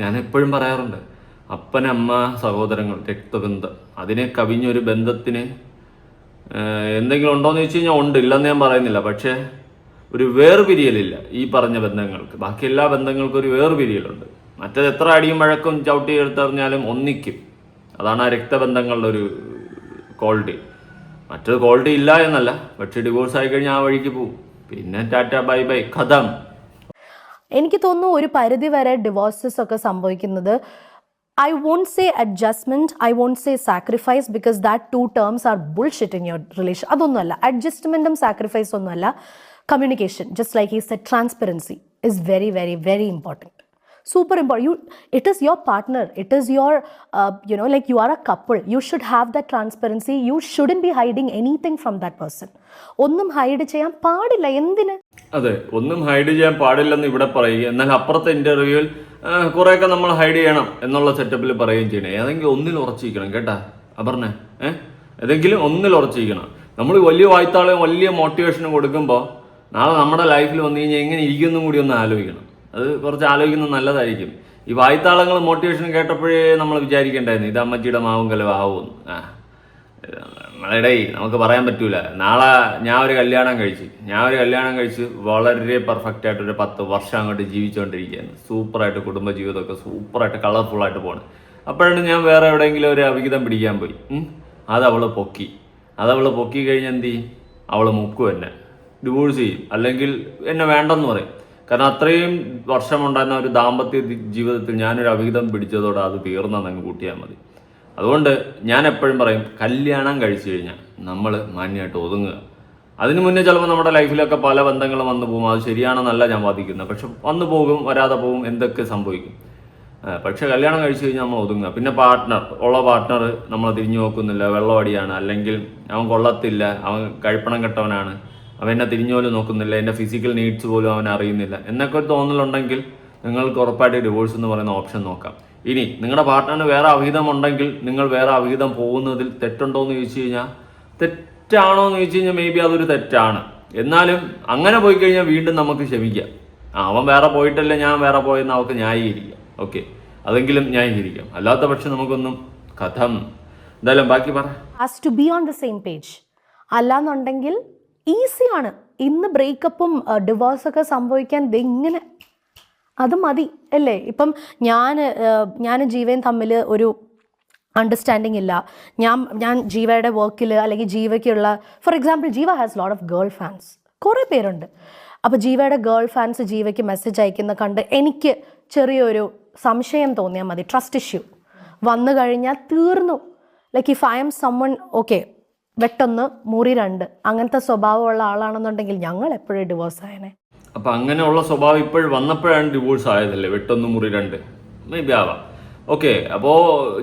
C: ഞാൻ എപ്പോഴും പറയാറുണ്ട്, അപ്പനമ്മ സഹോദരങ്ങൾ രക്തബന്ധം, അതിനെ കവിഞ്ഞൊരു ബന്ധത്തിന് എന്തെങ്കിലും ഉണ്ടോയെന്ന് ചോദിച്ചു കഴിഞ്ഞാൽ ഉണ്ട്, ഇല്ലെന്ന് ഞാൻ പറയുന്നില്ല. പക്ഷേ ഒരു വേർപിരിയലില്ല ഈ പറഞ്ഞ ബന്ധങ്ങൾക്ക്. ബാക്കി എല്ലാ ബന്ധങ്ങൾക്കും ഒരു വേർപിരിയലുണ്ട്. മറ്റേത് എത്ര അടിയും വഴക്കും ചവിട്ടി എടുത്തെറിഞ്ഞാലും ഒന്നിക്കും. അതാണ് ആ രക്തബന്ധങ്ങളുടെ ഒരു ക്വാളിറ്റി. മറ്റൊരു ക്വാളിറ്റി ഇല്ല എന്നല്ല, പക്ഷെ ഡിവോഴ്സ് ആയി കഴിഞ്ഞാൽ ആ വഴിക്ക് പോവും. പിന്നെ ടാറ്റ ബൈ ബൈ ഖതം.
D: എനിക്ക് തോന്നുന്നു ഒരു പരിധി വരെ ഡിവോഴ്സസ് ഒക്കെ സംഭവിക്കുന്നത്, I won't say adjustment, I won't say sacrifice, because that two terms are bullshit in your relation. അതൊന്നുമല്ല, അഡ്ജസ്റ്റ്മെൻറ്റും സാക്രിഫൈസ് ഒന്നുമല്ല. Communication, just like he said, transparency is very, very, very important. Super important. It is your partner. It is your, like you are a couple. You should have that transparency. You shouldn't be hiding anything from that person. ഒന്നും hide ചെയ്യാൻ പാടില്ല. എന്തിന്?
C: അതെ, ഒന്നും hide ചെയ്യാൻ പാടില്ലെന്ന് ഇവിടെ പറയുക, എന്നാൽ അപ്പുറത്തെ ഇന്റർവ്യൂവിൽ കുറെയൊക്കെ നമ്മൾ ഹൈഡ് ചെയ്യണം എന്നുള്ള സെറ്റപ്പിൽ പറയുകയും ചെയ്യണേ. ഏതെങ്കിലും ഒന്നിൽ ഉറച്ചിരിക്കണം കേട്ടാ അപർണ്ണ. ഏതെങ്കിലും ഒന്നിൽ ഉറച്ചിരിക്കണം. നമ്മൾ വലിയ വായ്ത്താളും വലിയ മോട്ടിവേഷനും കൊടുക്കുമ്പോൾ നാളെ നമ്മുടെ ലൈഫിൽ വന്നു കഴിഞ്ഞാൽ എങ്ങനെ ഇരിക്കുന്നും കൂടി ഒന്ന് ആലോചിക്കണം. അത് കുറച്ച് ആലോചിക്കുന്നത് നല്ലതായിരിക്കും. ഈ വായ്ത്താളങ്ങൾ മോട്ടിവേഷൻ കേട്ടപ്പോഴേ നമ്മൾ വിചാരിക്കേണ്ടായിരുന്നു ഇത് അമ്മച്ചിയുടെ മാവും കലവാവും. നമ്മളിടേ നമുക്ക് പറയാൻ പറ്റൂല. നാളെ ഞാൻ ഒരു കല്യാണം കഴിച്ച് വളരെ പെർഫെക്റ്റ് ആയിട്ട് ഒരു 10 വർഷം അങ്ങോട്ട് ജീവിച്ചുകൊണ്ടിരിക്കുകയാണ്. സൂപ്പറായിട്ട് കുടുംബജീവിതമൊക്കെ സൂപ്പറായിട്ട് കളർഫുള്ളായിട്ട് പോകണം. അപ്പോഴാണ് ഞാൻ വേറെ എവിടെയെങ്കിലും ഒരു അവിഹിതം പിടിക്കാൻ പോയി. അതവള് പൊക്കി കഴിഞ്ഞാൽ എന്ത് ചെയ്യും? അവൾ മുക്കും എന്നെ, ഡിവോഴ്സ് ചെയ്യും, അല്ലെങ്കിൽ എന്നെ വേണ്ടെന്ന് പറയും. കാരണം അത്രയും വർഷമുണ്ടായിരുന്ന ഒരു ദാമ്പത്യ ജീവിതത്തിൽ ഞാനൊരു അവിഹിതം പിടിച്ചതോടെ അത് തീർന്നതങ്ങ് കൂട്ടിയാൽ മതി. അതുകൊണ്ട് ഞാൻ എപ്പോഴും പറയും, കല്യാണം കഴിച്ചു കഴിഞ്ഞാൽ നമ്മൾ മാന്യമായിട്ട് ഒതുങ്ങുക. അതിന് മുന്നേ ചിലപ്പോൾ നമ്മുടെ ലൈഫിലൊക്കെ പല ബന്ധങ്ങളും വന്നു പോകും. അത് ശരിയാണെന്നല്ല ഞാൻ വാദിക്കുന്നത്. പക്ഷെ വന്നു പോകും, വരാതെ പോകും, എന്തൊക്കെ സംഭവിക്കും. പക്ഷെ കല്യാണം കഴിച്ചു കഴിഞ്ഞാൽ നമ്മൾ ഒതുങ്ങുക. പിന്നെ പാർട്ട്ണർ നമ്മളെ തിരിഞ്ഞു നോക്കുന്നില്ല, വെള്ളമടിയാണ്, അല്ലെങ്കിൽ അവൻ കൊള്ളത്തില്ല, അവൻ കഴിപ്പണം കെട്ടവനാണ്, അവൻ എന്നെ തിരിഞ്ഞു പോലും നോക്കുന്നില്ല, എൻ്റെ ഫിസിക്കൽ നീഡ്സ് പോലും അവൻ അറിയുന്നില്ല എന്നൊക്കെ ഒരു തോന്നലുണ്ടെങ്കിൽ നിങ്ങൾക്ക് ഉറപ്പായിട്ട് ഡിവോഴ്സ് എന്ന് പറയുന്ന ഓപ്ഷൻ നോക്കാം. ഇനി നിങ്ങളുടെ പാർട്ട്ണറിന് വേറെ അവിഹിതം ഉണ്ടെങ്കിൽ നിങ്ങൾ വേറെ അവിഹിതം പോകുന്നതിൽ തെറ്റുണ്ടോ എന്ന് ചോദിച്ചു കഴിഞ്ഞാൽ, തെറ്റാണോ എന്ന് ചോദിച്ചു കഴിഞ്ഞാൽ മേ ബി അതൊരു തെറ്റാണ്. എന്നാലും അങ്ങനെ പോയി കഴിഞ്ഞാൽ വീണ്ടും നമുക്ക് ക്ഷമിക്കാം. അവൻ വേറെ പോയിട്ടല്ലേ ഞാൻ വേറെ പോയെന്ന് അവർക്ക് ന്യായീകരിക്കാം. ഓക്കെ, അതെങ്കിലും ന്യായീകരിക്കാം. അല്ലാത്ത പക്ഷെ നമുക്കൊന്നും കഥം. എന്തായാലും ബാക്കി പറ.
D: Has to be on the same page. അല്ലാന്നുണ്ടെങ്കിൽ ഈസിയാണ്. ഇന്ന് ബ്രേക്കപ്പും ഡിവോഴ്സൊക്കെ സംഭവിക്കാൻ ഇങ്ങനെ അത് മതി അല്ലേ? ഇപ്പം ഞാൻ ജീവയും തമ്മിൽ ഒരു അണ്ടർസ്റ്റാൻഡിങ് ഇല്ല. ഞാൻ ജീവയുടെ വർക്കിൽ അല്ലെങ്കിൽ ജീവയ്ക്കുള്ള, ഫോർ എക്സാമ്പിൾ ജീവ has lot of girl fans, കുറേ പേരുണ്ട്. അപ്പോൾ ജീവയുടെ ഗേൾ ഫാൻസ് ജീവയ്ക്ക് മെസ്സേജ് അയക്കുന്ന കണ്ട് എനിക്ക് ചെറിയൊരു സംശയം തോന്നിയാൽ മതി, ട്രസ്റ്റ് ഇഷ്യൂ വന്നു കഴിഞ്ഞാൽ തീർന്നു. Like if I'm summon, okay വെട്ടൊന്ന് മുറി 2 അങ്ങനത്തെ സ്വഭാവമുള്ള ആളാണെന്നുണ്ടെങ്കിൽ ഞങ്ങൾ എപ്പോഴും ഡിവോഴ്സ് ആയനെ.
C: അപ്പം അങ്ങനെയുള്ള സ്വഭാവം ഇപ്പോഴും വന്നപ്പോഴാണ് ഡിവോഴ്സ് ആയതല്ലേ? വെട്ടൊന്ന് മുറി 2 മേ ബി ആവാം. ഓക്കെ, അപ്പോൾ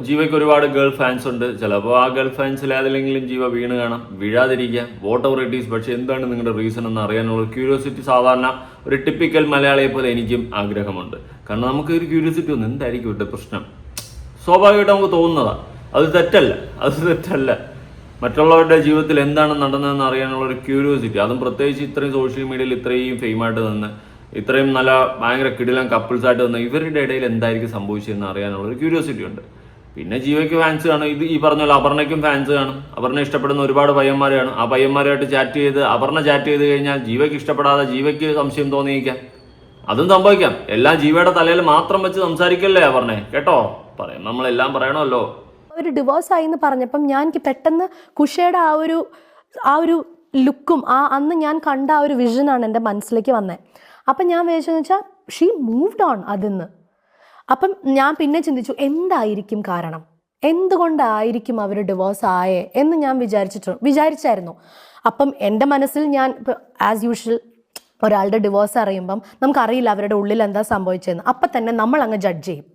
C: ജീവയ്ക്ക് ഒരുപാട് ഗേൾ ഫാൻസ് ഉണ്ട്. ചിലപ്പോൾ ആ ഗേൾ ഫാൻസിൽ ഏതെങ്കിലും ജീവ വീണ് കാണാം. വീഴാതിരിക്കുക, വോട്ട് ഓവർ ഇറ്റ് ഈസ്. പക്ഷേ എന്താണ് നിങ്ങളുടെ റീസൺ എന്ന് അറിയാനുള്ള ക്യൂരിയോസിറ്റി സാധാരണ ഒരു ടിപ്പിക്കൽ മലയാളിയെ പോലെ എനിക്കും ആഗ്രഹമുണ്ട്. കാരണം നമുക്ക് ഒരു ക്യൂരിയോസിറ്റി ഒന്ന് എന്തായിരിക്കും ഇവിടെ പ്രശ്നം, സ്വാഭാവികമായിട്ട് നമുക്ക് തോന്നുന്നതാണ്. അത് തെറ്റല്ല. മറ്റുള്ളവരുടെ ജീവിതത്തിൽ എന്താണ് നടന്നതെന്ന് അറിയാനുള്ള ഒരു ക്യൂരിയോസിറ്റി, അതും പ്രത്യേകിച്ച് ഇത്രയും സോഷ്യൽ മീഡിയയിൽ ഇത്രയും ഫെയിമായിട്ട് നിന്ന് ഇത്രയും നല്ല ഭയങ്കര കിടിലൻ കപ്പിൾസായിട്ട് നിന്ന് ഇവരുടെ ഇടയിൽ എന്തായിരിക്കും സംഭവിച്ചതെന്ന് അറിയാനുള്ള ഒരു ക്യൂരിയോസിറ്റി ഉണ്ട്. പിന്നെ ജീവയ്ക്ക് ഫാൻസ് കാണും. ഈ പറഞ്ഞ പോലെ അപർണയ്ക്കും ഫാൻസ് കാണും. അപർണ ഇഷ്ടപ്പെടുന്ന ഒരുപാട് പയ്യന്മാരാണ്. ആ പയ്യന്മാരുമായിട്ട് ചാറ്റ് ചെയ്ത് അപർണ ചാറ്റ് ചെയ്ത് കഴിഞ്ഞാൽ ജീവയ്ക്ക് ഇഷ്ടപ്പെടാതെ ജീവയ്ക്ക് സംശയം തോന്നിയിരിക്കാം. അതും സംഭവിക്കാം. എല്ലാം ജീവയുടെ തലയിൽ മാത്രം വെച്ച് സംസാരിക്കല്ലേ അപർണേ, കേട്ടോ? നമ്മളെല്ലാം പറയണമല്ലോ.
D: ഒരു ഡിവോഴ്സ് ആയി എന്ന് പറഞ്ഞപ്പം എനിക്ക് പെട്ടെന്ന് കുഷയുടെ ആ ഒരു ലുക്കും അന്ന് ഞാൻ കണ്ട ആ ഒരു വിഷനാണ് എൻ്റെ മനസ്സിലേക്ക് വന്നത്. അപ്പം ഞാൻ വിചാരിച്ചെന്ന് വെച്ചാൽ ഷീ മൂവ്ഡ് ഓൺ അതിന്ന്. അപ്പം ഞാൻ പിന്നെ ചിന്തിച്ചു എന്തായിരിക്കും കാരണം, എന്തുകൊണ്ടായിരിക്കും അവർ ഡിവോഴ്സ് ആയേ എന്ന് ഞാൻ വിചാരിച്ചായിരുന്നു. അപ്പം എൻ്റെ മനസ്സിൽ ഞാൻ ആസ് യൂഷ്വൽ ഒരാളുടെ ഡിവോഴ്സ് അറിയുമ്പം നമുക്കറിയില്ല അവരുടെ ഉള്ളിൽ എന്താ സംഭവിച്ചതെന്ന്, അപ്പം തന്നെ നമ്മൾ അങ്ങ് ജഡ്ജ് ചെയ്യും.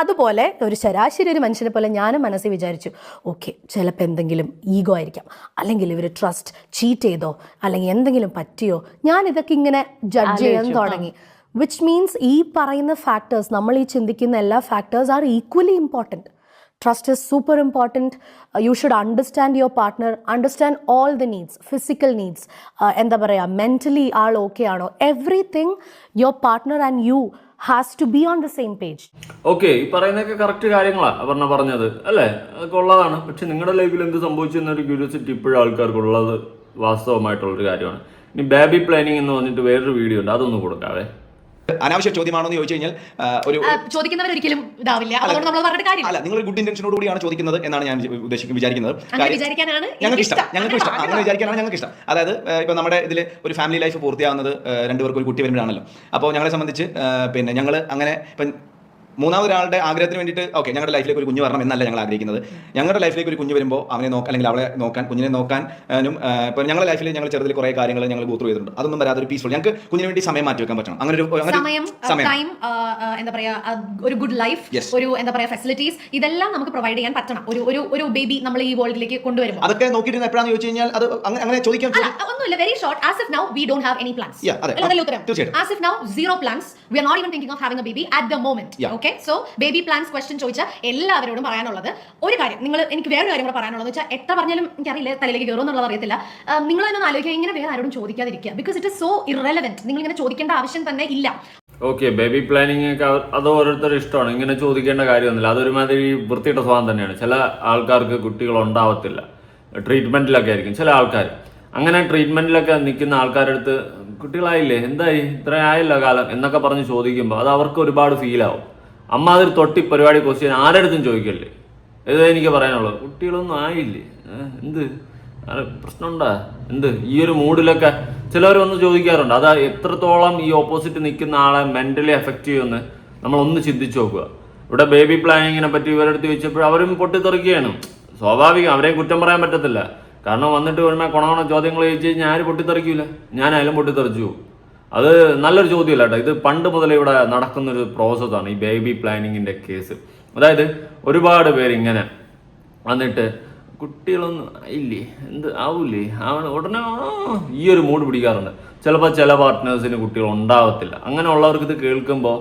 D: അതുപോലെ ഒരു ശരാശരി ഒരു മനുഷ്യനെ പോലെ ഞാനും മനസ്സിൽ വിചാരിച്ചു, ഓക്കെ ചിലപ്പോൾ എന്തെങ്കിലും ഈഗോ ആയിരിക്കാം, അല്ലെങ്കിൽ ഇവർ ട്രസ്റ്റ് ചീറ്റ് ചെയ്തോ, അല്ലെങ്കിൽ എന്തെങ്കിലും പറ്റിയോ, ഞാൻ ഇതൊക്കെ ഇങ്ങനെ ജഡ്ജ് ചെയ്യാൻ തുടങ്ങി. വിച്ച് മീൻസ് ഈ പറയുന്ന ഫാക്ടേഴ്സ്, നമ്മൾ ഈ ചിന്തിക്കുന്ന എല്ലാ factors are equally important. Trust is super important. You should understand your partner, understand all the needs, physical needs, എന്താ പറയുക, mentally ആൾ ഓക്കെ ആണോ, everything your partner and you has to be on the same page.
C: Okay, ഈ പറയുന്നതൊക്കെ correct കാര്യങ്ങളാണ് പറഞ്ഞത് അല്ലേ, അതൊക്കെ ഉള്ളതാണ്. പക്ഷെ നിങ്ങളുടെ ലൈഫിൽ എന്ത് സംഭവിച്ചെന്നൊരു ക്യൂരിയോസിറ്റി ഇപ്പോഴും ആൾക്കാർക്കുള്ളത് വാസ്തവമായിട്ടുള്ളൊരു കാര്യമാണ്. ഇനി ബേബി പ്ലാനിങ് എന്ന് പറഞ്ഞിട്ട് വേറൊരു വീഡിയോ ഉണ്ട്, അതൊന്ന് കൊടുക്കാവേ.
H: അനാവശ്യ ചോദ്യമാണോ എന്ന് ചോദിച്ചു കഴിഞ്ഞാൽ ഒരു
A: ചോദിക്കുന്നവരൊരിക്കലും ഇതാവില്ല, അതുകൊണ്ട് നമ്മൾ പറഞ്ഞിട്ട് കാര്യം
H: അല്ല, നിങ്ങൾ ഗുഡ് ഇന്റൻഷനോട് കൂടിയാണ് ചോദിക്കുന്നത് എന്നാണ് ഞാൻ വിചാരിക്കുന്നത്. ഞങ്ങൾക്ക് ഇഷ്ടം അങ്ങനെ വിചാരിക്കാനാണ് ഞങ്ങൾക്ക് ഇഷ്ടം. അതായത് ഇപ്പൊ നമ്മുടെ ഇതിൽ ഒരു ഫാമിലി ലൈഫ് പൂർത്തിയാവുന്നത് രണ്ടുപേർക്ക് ഒരു കുട്ടി വരുമ്പോഴാണല്ലോ. അപ്പോൾ ഞങ്ങളെ സംബന്ധിച്ച് പിന്നെ ഞങ്ങൾ അങ്ങനെ ഇപ്പം മൂന്നാമതൊരാളുടെ ആഗ്രഹത്തിന് വേണ്ടിയിട്ട് ഓക്കെ ഞങ്ങളുടെ ലൈഫിലേക്ക് ഒരു കുഞ്ഞ് വരണം എന്നല്ല ഞങ്ങൾ ആഗ്രഹിക്കുന്നത്. ഞങ്ങളുടെ ലൈഫിലേക്ക് ഒരു കുഞ്ഞ് വരുമ്പോൾ അവനെ അല്ലെങ്കിൽ അവളെ നോക്കാൻ, കുഞ്ഞിനെ നോക്കാനും ഇപ്പോൾ ഞങ്ങളുടെ ലൈഫിൽ ഞങ്ങൾ ചെറുതിൽ കുറേ കാര്യങ്ങൾ ഞങ്ങൾ ഗോ ത്രൂ ചെയ്തിട്ടുണ്ട്. അതൊന്നും വരാതെ ഒരു പീസ്ഫുൾ, ഞങ്ങൾക്ക് കുഞ്ഞിന് വേണ്ടി സമയം മാറ്റി വെക്കാൻ പറ്റണം. അങ്ങനെ ഒരു
A: സമയം, എന്താ പറയാ, ഒരു ഗുഡ് ലൈഫ്, ഒരു എന്താ പറയാ ഫെസിലിറ്റീസ്, ഇതെല്ലാം നമുക്ക് പ്രൊവൈഡ് ചെയ്യാൻ പറ്റണം. ഒരു ബേബി നമ്മൾ ഈ വേൾഡിലേക്ക് കൊണ്ടുവരുമ്പോൾ അതൊക്കെ
H: നോക്കിയിട്ട് എപ്പോഴാണെന്ന് ചോദിച്ചു കഴിഞ്ഞാൽ അത് അങ്ങനെ ചോദിക്കാൻ
A: ഒന്നുമില്ല. Very short, as if now we don't have any plans. As if now zero plans, we are not even thinking of having a baby at the moment. Okay, so baby plans question ചോദിച്ചാൽ എല്ലാവരോടും പറയാനുള്ളത് ഒരു കാര്യം, എനിക്ക് വേറൊരു കാര്യം കൂടെ പറയാനുള്ളത് വെച്ചാൽ, എത്ര പറഞ്ഞാലും എനിക്കറിയില്ല തലയിലേക്ക് കയറും എന്നുള്ളത് അറിയത്തില്ല. നിങ്ങൾ തന്നെ ആലോചിക്കുക, ഇങ്ങനെ വേറെ ആരോടും ചോദിക്കാതിരിക്കുക, ബിക്കോസ് ഇറ്റ് ഇസ് സോ ഇറെലവന്റ്. നിങ്ങൾ ഇങ്ങനെ ചോദിക്കേണ്ട ആവശ്യം തന്നെ ഇല്ല.
C: ഓക്കെ, ബേബി പ്ലാനിങ് ഒക്കെ അത് ഓരോരുത്തരുടെ ഇഷ്ടമാണ്, ഇങ്ങനെ ചോദിക്കേണ്ട കാര്യമൊന്നുമില്ല. അതൊരുമാതിരി വൃത്തിയുടെ സ്വഭാവം തന്നെയാണ്. ചില ആൾക്കാർക്ക് കുട്ടികൾ ഉണ്ടാവത്തില്ല, ട്രീറ്റ്മെന്റിലൊക്കെ ആയിരിക്കും ചില ആൾക്കാർ. അങ്ങനെ ട്രീറ്റ്മെന്റിലൊക്കെ നിൽക്കുന്ന ആൾക്കാരുടെ അടുത്ത് കുട്ടികളായില്ലേ, എന്തായി, ഇത്ര ആയല്ലോ കാലം എന്നൊക്കെ പറഞ്ഞ് ചോദിക്കുമ്പോൾ അത് അവർക്ക് ഒരുപാട് ഫീലാവും. അമ്മ അതൊരു തൊട്ടി പരിപാടി ക്വസ്റ്റ്യൻ ആരടുത്തും ചോദിക്കല്ലേ. ഇത് എനിക്ക് പറയാനുള്ളത്, കുട്ടികളൊന്നും ആയില്ലേ, എന്ത് പ്രശ്നമുണ്ടാ, എന്ത് ഈ ഒരു മൂഡിലൊക്കെ ചിലവർ വന്ന് ചോദിക്കാറുണ്ട്. അത് എത്രത്തോളം ഈ ഓപ്പോസിറ്റ് നിൽക്കുന്ന ആളെ മെന്റലി എഫക്റ്റ് ചെയ്യുമെന്ന് നമ്മളൊന്ന് ചിന്തിച്ചു നോക്കുക. ഇവിടെ ബേബി പ്ലാനിങ്ങിനെ പറ്റി ഇവരെടുത്ത് ചോദിച്ചപ്പോൾ അവരും പൊട്ടിത്തെറിക്കുകയാണ്. സ്വാഭാവികം, അവരെയും കുറ്റം പറയാൻ പറ്റത്തില്ല. കാരണം വന്നിട്ട് വരുമ്പോൾ കൊണ ചോദ്യങ്ങൾ ചോദിച്ചു കഴിഞ്ഞാൽ ആരും പൊട്ടിത്തെറിക്കില്ല, ഞാനായാലും പൊട്ടിത്തെറിച്ചു പോകും. അത് നല്ലൊരു ചോദ്യമല്ല കേട്ടോ. ഇത് പണ്ട് മുതലേ ഇവിടെ നടക്കുന്നൊരു പ്രോസസ്സാണ് ഈ ബേബി പ്ലാനിങ്ങിൻ്റെ കേസ്. അതായത് ഒരുപാട് പേര് ഇങ്ങനെ വന്നിട്ട് കുട്ടികളൊന്നും ആയില്ലേ, എന്ത് ആവൂലേ, ഉടനെ ഈ ഒരു മൂഡ് പിടിക്കാറുണ്ട്. ചിലപ്പോൾ ചില പാർട്ട്നേഴ്സിന് കുട്ടികൾ ഉണ്ടാവത്തില്ല. അങ്ങനെയുള്ളവർക്ക് ഇത് കേൾക്കുമ്പോൾ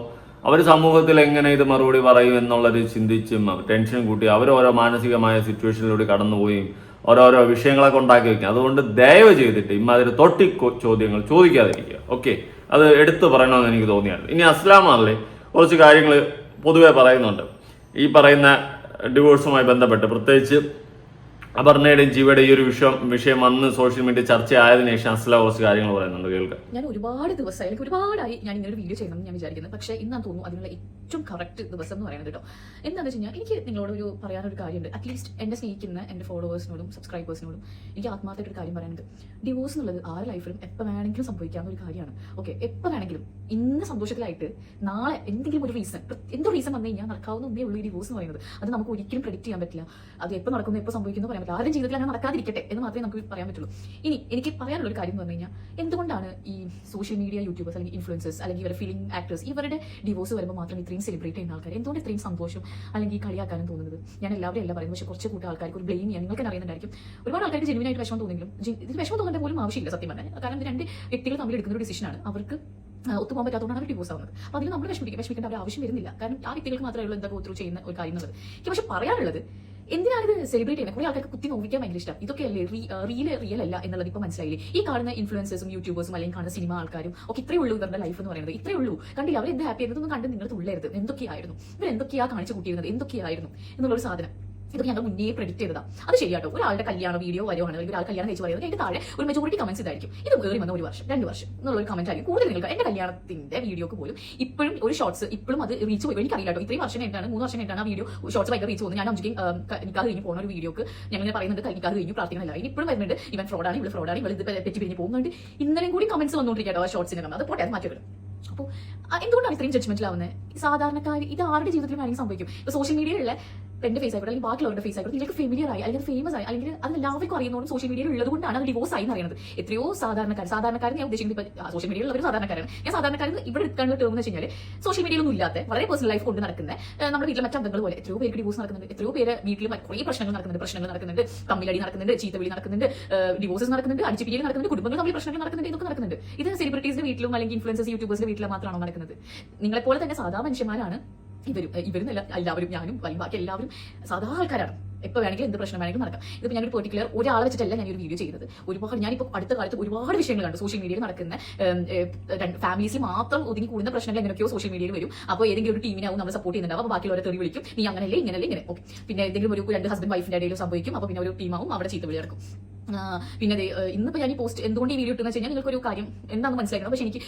C: അവർ സമൂഹത്തിൽ എങ്ങനെ ഇത് മറുപടി പറയും എന്നുള്ളൊരു ചിന്തിച്ചും ടെൻഷൻ കൂട്ടി അവരോരോ മാനസികമായ സിറ്റുവേഷനിലൂടെ കടന്നുപോയും ഓരോരോ വിഷയങ്ങളൊക്കെ ഉണ്ടാക്കി വയ്ക്കുക. അതുകൊണ്ട് ദയവ് ചെയ്തിട്ട് ഇമാതിരി തൊട്ടി ചോദ്യങ്ങൾ ചോദിക്കാതിരിക്കുക. ഓക്കെ, അത് എടുത്തു പറയണമെന്ന് എനിക്ക് തോന്നിയായിരുന്നു. ഇനി അസ്ലാമല്ലേ കുറച്ച് കാര്യങ്ങൾ പൊതുവെ പറയുന്നുണ്ട് ഈ പറയുന്ന ഡിവോഴ്സുമായി ബന്ധപ്പെട്ട്. പ്രത്യേകിച്ച് അപർണയുടെയും ജീവയുടെ ഈ ഒരു വിഷയം വന്ന് സോഷ്യൽ മീഡിയ ചർച്ചയായതിനു ശേഷം അസ്ല കുറച്ച് കാര്യങ്ങൾ പറയുന്നുണ്ട്, കേൾക്കാം.
A: ഞാൻ ഒരുപാട് ദിവസമായി, എനിക്ക് ഒരുപാടായി ഞാൻ ഇങ്ങനെ ഒരു വീഡിയോ ചെയ്യണമെന്ന് ഞാൻ വിചാരിക്കുന്നത്. പക്ഷേ ഇന്നാണ് തോന്നുന്നു അതിനുള്ള ഏറ്റവും കറക്റ്റ് ദിവസം എന്ന് പറയുന്നത് കേട്ടോ. എന്താണെന്ന് വെച്ച് കഴിഞ്ഞാൽ എനിക്ക് നിങ്ങളോട് പറയാനൊരു കാര്യമുണ്ട്. അറ്റ്ലീസ്റ്റ് എന്നെ സ്നേഹിക്കുന്ന എൻ്റെ ഫോളോവേഴ്സിനോടും സബ്സ്ക്രൈബേഴ്സിനോടും എനിക്ക് ആത്മാർത്ഥമായിട്ട് ഒരു കാര്യം പറയാനുണ്ട്. ഡിവോഴ്സ് എന്നുള്ളത് ആരുടെ ലൈഫിലും എപ്പോൾ വേണമെങ്കിലും സംഭവിക്കാവുന്ന ഒരു കാര്യമാണ്. ഓക്കെ, എപ്പോൾ വേണമെങ്കിലും ഇന്ന് സന്തോഷത്തിലായിട്ട് നാളെ എന്തെങ്കിലും ഒരു റീസൺ, എന്തോ റീസൺ വന്നു കഴിഞ്ഞാൽ നടക്കാവുന്ന ഒന്നേ ഉള്ളൂ ഈ ഡിവോഴ്സ് എന്ന് പറയുന്നത്. അത് നമുക്ക് ഒരിക്കലും പ്രെഡിക്റ്റ് ചെയ്യാൻ പറ്റില്ല. അത് എപ്പോൾ നടക്കുന്നു, എപ്പോൾ സംഭവിക്കുന്നു പറയാൻ പറ്റില്ല. ആരും ജീവിതത്തിൽ അങ്ങനെ നടക്കാതിരിക്കട്ടെ എന്ന് മാത്രമേ നമുക്ക് പറയാൻ പറ്റുള്ളൂ. ഇനി എനിക്ക് പറയാനുള്ള ഒരു കാര്യം എന്ന് പറഞ്ഞു കഴിഞ്ഞാൽ, എന്തുകൊണ്ടാണ് ഈ സോഷ്യൽ മീഡിയ യൂട്യൂബേഴ്സ് അല്ലെങ്കിൽ ഇൻഫ്ലുവൻസേഴ്സ് അല്ലെങ്കിൽ ഇവരുടെ ഫിലിം ആക്ടേഴ്സ് ഇവരുടെ ഡിവോഴ്സ് വരുമ്പോൾ മാത്രം ഇത്രയും സെലിബ്രേറ്റ് ചെയ്യുന്ന ആൾക്കാർ എന്തുകൊണ്ട് ഇത്രയും സന്തോഷം അല്ലെങ്കിൽ കളിയാക്കാനും തോന്നുന്നത്? ഞാൻ എല്ലാവരും എല്ലാം പറയുന്നത്, പക്ഷേ കുറച്ച് കൂട്ടം ആൾക്കാർക്ക് ഒരു ബ്ലെയിം ചെയ്യാൻ നിങ്ങൾക്ക് തന്നെ അറിയുന്നുണ്ടായിരിക്കും. ഒരുപാട് ആൾക്കാർക്ക് ജെനുവിനായിട്ട് വിഷമം തോന്നെങ്കിലും ഇത് വിഷമം തോന്നേണ്ട പോലും ആവശ്യമില്ല സത്യം പറഞ്ഞാൽ. കാരണം ഇത് രണ്ട് വ്യക്തികൾ തമ്മിൽ എടുക്കുന്ന ഒരു ഡിസിഷനാണ്. അവർക്ക് ഒത്തുപോകാൻ പറ്റാത്തതുകൊണ്ടാണ് അവർ ഡിവോഴ്സ് ആവുന്നത്. അപ്പോൾ അതിൽ നമ്മൾ വിഷമിക്കേണ്ട അവർ ആവശ്യം വരുന്നില്ല. കാരണം ആ വ്യക്തികൾക്ക് മാത്രമേ ഉള്ളൂ എന്താ ഗോ ത്രൂ ചെയ്യുന്ന ഒരു കാര്യം എന്നുള്ളത്. എനിക്ക് പക്ഷെ പറയാനുള്ളത്, എന്തിനാണ് ഇത് സെലിബ്രേറ്റ് ചെയ്യുന്നത്? കുറെ ആൾക്കാർക്ക് കുത്തി നോക്കിക്കാൻ ഭയങ്കര ഇഷ്ടം. ഇതൊക്കെ അല്ലേ റിയൽ അല്ല എന്നുള്ളത് ഇപ്പോൾ മനസ്സിലായില്ലേ? ഈ കാണുന്ന ഇൻഫ്ലുവൻസേഴ്സും യൂട്യൂബേഴ്സും അല്ലെങ്കിൽ കാണുന്ന സിനിമ ആൾക്കാരും ഒക്കെ ഇത്രയേ ഉള്ളൂ ഇവരുടെ ലൈഫ് എന്ന് പറയുന്നത്. ഇത്രയേ ഉള്ളൂ. കണ്ടില്ല അവർ എന്ത് ഹാപ്പി ആയിരുന്നതൊന്നും കണ്ട് നിങ്ങൾ തുള്ളരുത്. എന്തൊക്കെയായിരുന്നു ഇവർ എന്തൊക്കെയാ കാണിച്ചു കൂട്ടിയിരുന്നത്, എന്തൊക്കെയായിരുന്നു എന്നുള്ളൊരു സാധനം ഇതൊക്കെ ഞങ്ങൾ മുന്നേ പ്രെഡിക്റ്റ് ചെയ്തതാണ്. അത് ശരിയാട്ടോ. ഒരാളുടെ കല്യാണ വീഡിയോ വരുവാണ്, അല്ലെങ്കിൽ ഒരാൾ കല്യാണം കഴിച്ച് പറയുന്നത് അതിന്റെ താഴെ ഒരു മെജോറിറ്റി കമന്റ്സ് ഇതായിരിക്കും. ഇത് കയറി വന്ന 1 വർഷം 2 വർഷം എന്നുള്ള ഒരു കമന്റ് ആയിരിക്കും കൂടുതൽ. നിങ്ങൾക്ക് എന്റെ കല്യാണത്തിന്റെ വീഡിയോക്ക് പോലും ഇപ്പോഴും ഒരു ഷോർട്സ് ഇപ്പോഴും അത് റീച്ച് പോയി. എനിക്കറിയില്ല കേട്ടോ, ഇത്രയും വർഷം കഴിഞ്ഞാണ് 3 വർഷം കഴിഞ്ഞാണ് ആ വീഡിയോ ഷോർട്സ് ഭയങ്കര റീച്ച് പോകുന്നത്. ഞാൻ അഞ്ചുക്കും നിക്കാഹ് കഴിഞ്ഞ് പോകുന്ന ഒരു വീഡിയോക്ക് ഞങ്ങൾ പറയുന്നുണ്ട് നിക്കാഹ് കഴിഞ്ഞു പ്രാർത്ഥിക്കുന്നില്ല. ഇനി ഇപ്പോഴും വരുന്നുണ്ട് ഇവൻ ഫ്രോഡാണ്, ഇവിടെ ഫ്രോഡാണ്, ഇവിടെ ഇത് തെറ്റി പിരിഞ്ഞ് പോകുന്നുണ്ട്. ഇന്നലെയും കൂടി കമന്റ്സ് വന്നുകൊണ്ടിരിക്കട്ടോ ആ ഷോർട്സിന്. അത് പോട്ടെ, അത് മാറ്റി വരും. അപ്പോൾ എന്തുകൊണ്ടാണ് ഇത്രയും ജഡ്ജ്മെന്റിലാവുന്നത്? സാധാരണക്കാർ ഇത് ആരുടെ ജീവിതത്തിലും ആരെങ്കിലും സംഭവിക്കും. ഇപ്പോൾ സോഷ്യൽ മീഡിയയിലുള്ള എന്റെ ഫേസ് ആയിക്കോട്ടെ അല്ലെങ്കിൽ ബാക്കിയുള്ളവരുടെ ഫേസ് ആയിക്കോട്ടെ നിങ്ങൾക്ക് ഫെമിലിയർ ആയി അല്ലെങ്കിൽ ഫേമസ് ആയി അല്ലെങ്കിൽ അത് എല്ലാവർക്കും അറിയുന്നതുകൊണ്ട് സോഷ്യൽ മീഡിയയിൽ ഉള്ളത് കൊണ്ടാണ് അത് ഡിവോഴ്സ് ആയി എന്ന് പറയുന്നത്. എത്രയോ സാധാരണക്കാർ ഞാൻ ഉദ്ദേശിക്കുന്നത് ഇപ്പോൾ സോഷ്യൽ മീഡിയയിൽ ഉള്ളവർ സാധാരണക്കാരാണ്. ഞാൻ സാധാരണക്കാരെന്ന് ഇവിടെ എടുക്കാനുള്ള ടേം എന്ന് വെച്ച് കഴിഞ്ഞാൽ സോഷ്യൽ മീഡിയയിലൊന്നും ഇല്ലാത്ത വളരെ പേഴ്സണൽ ലൈഫ് കൊണ്ട് നടക്കുന്ന നമ്മുടെ വീട്ടിലെ മറ്റംഗങ്ങൾ പോലെ എത്രയോ പേർക്ക് ഡിവോഴ്സ് നടക്കുന്നുണ്ട്, എത്രയോ പേര് വീട്ടിൽ കുറേ പ്രശ്നങ്ങൾ നടക്കുന്നുണ്ട്, തമ്മിലടി നടക്കുന്നുണ്ട്, ചീത്തവിളി നടക്കുന്നുണ്ട്, ഡിവോഴ്സസ് നടക്കുന്നുണ്ട്, അടിച്ചുപിരിയൽ നടക്കുന്നുണ്ട്, കുടുംബങ്ങൾ തമ്മിൽ പ്രശ്നങ്ങൾ നടക്കുന്നുണ്ട്, ഇതൊക്കെ നടക്കുന്നുണ്ട്. ഇത് സെലിബ്രിറ്റീസിന്റെ വീട്ടിലും അല്ലെങ്കിൽ ഇൻഫ്ലുവൻസേഴ്സ് യൂട്യൂബേഴ്സിന്റെ വീട്ടിലും മാത്രമാണോ നടക്കുന്നത്? നിങ്ങളെപ്പോലെ തന്നെ സാധാ മനുഷ്യന്മാരാണ് ഇവരുന്നല്ല എല്ലാവരും, ഞാനും ബാക്കി എല്ലാവരും സാധാ ആൾക്കാരാണ്. എപ്പോൾ വേണമെങ്കിലും എന്ത് പ്രശ്നം വേണമെങ്കിലും നടക്കാം. ഇതിപ്പോൾ ഞാനൊരു പെർട്ടിക്കുലർ ഒരാളെ വെച്ചിട്ടല്ല ഞാനൊരു വീഡിയോ ചെയ്തത്. ഒരുപാട് ഞാനിപ്പോൾ അടുത്ത കാലത്ത് ഒരുപാട് വിഷയങ്ങൾ കണ്ടു സോഷ്യൽ മീഡിയയിൽ നടക്കുന്ന ഫാമിലീസിൽ മാത്രം ഒതുങ്ങി കൂടുന്ന പ്രശ്നങ്ങൾ എങ്ങനെയൊക്കെയോ സോഷ്യൽ മീഡിയയിൽ വരും. അപ്പോൾ ഏതെങ്കിലും ഒരു ടീമിനാവും നമ്മൾ സപ്പോർട്ട് ചെയ്യുന്നുണ്ടാവും. അപ്പോൾ ബാക്കിയുള്ളവരെ തെറി വിളിക്കും, നീ അങ്ങനെയല്ലേ ഇങ്ങനെ ഓക്കെ. പിന്നെ എന്തെങ്കിലും ഒരു 2 ഹസ്ബൻഡ് വൈഫിന്റെ ഇടയിൽ സംഭവിക്കും. അപ്പോൾ പിന്നെ ഒരു ടീമാവും അവിടെ ചീത്ത വിളി നടക്കും. പിന്നെ ഇന്നിപ്പോൾ ഞാൻ ഈ പോസ്റ്റ് എന്തുകൊണ്ട് ഈ വീഡിയോ ഇട്ടെന്ന് വെച്ച് കഴിഞ്ഞാൽ നിങ്ങൾക്കൊരു കാര്യം എന്താണെന്ന് മനസ്സിലാക്കണം. പക്ഷേ എനിക്ക്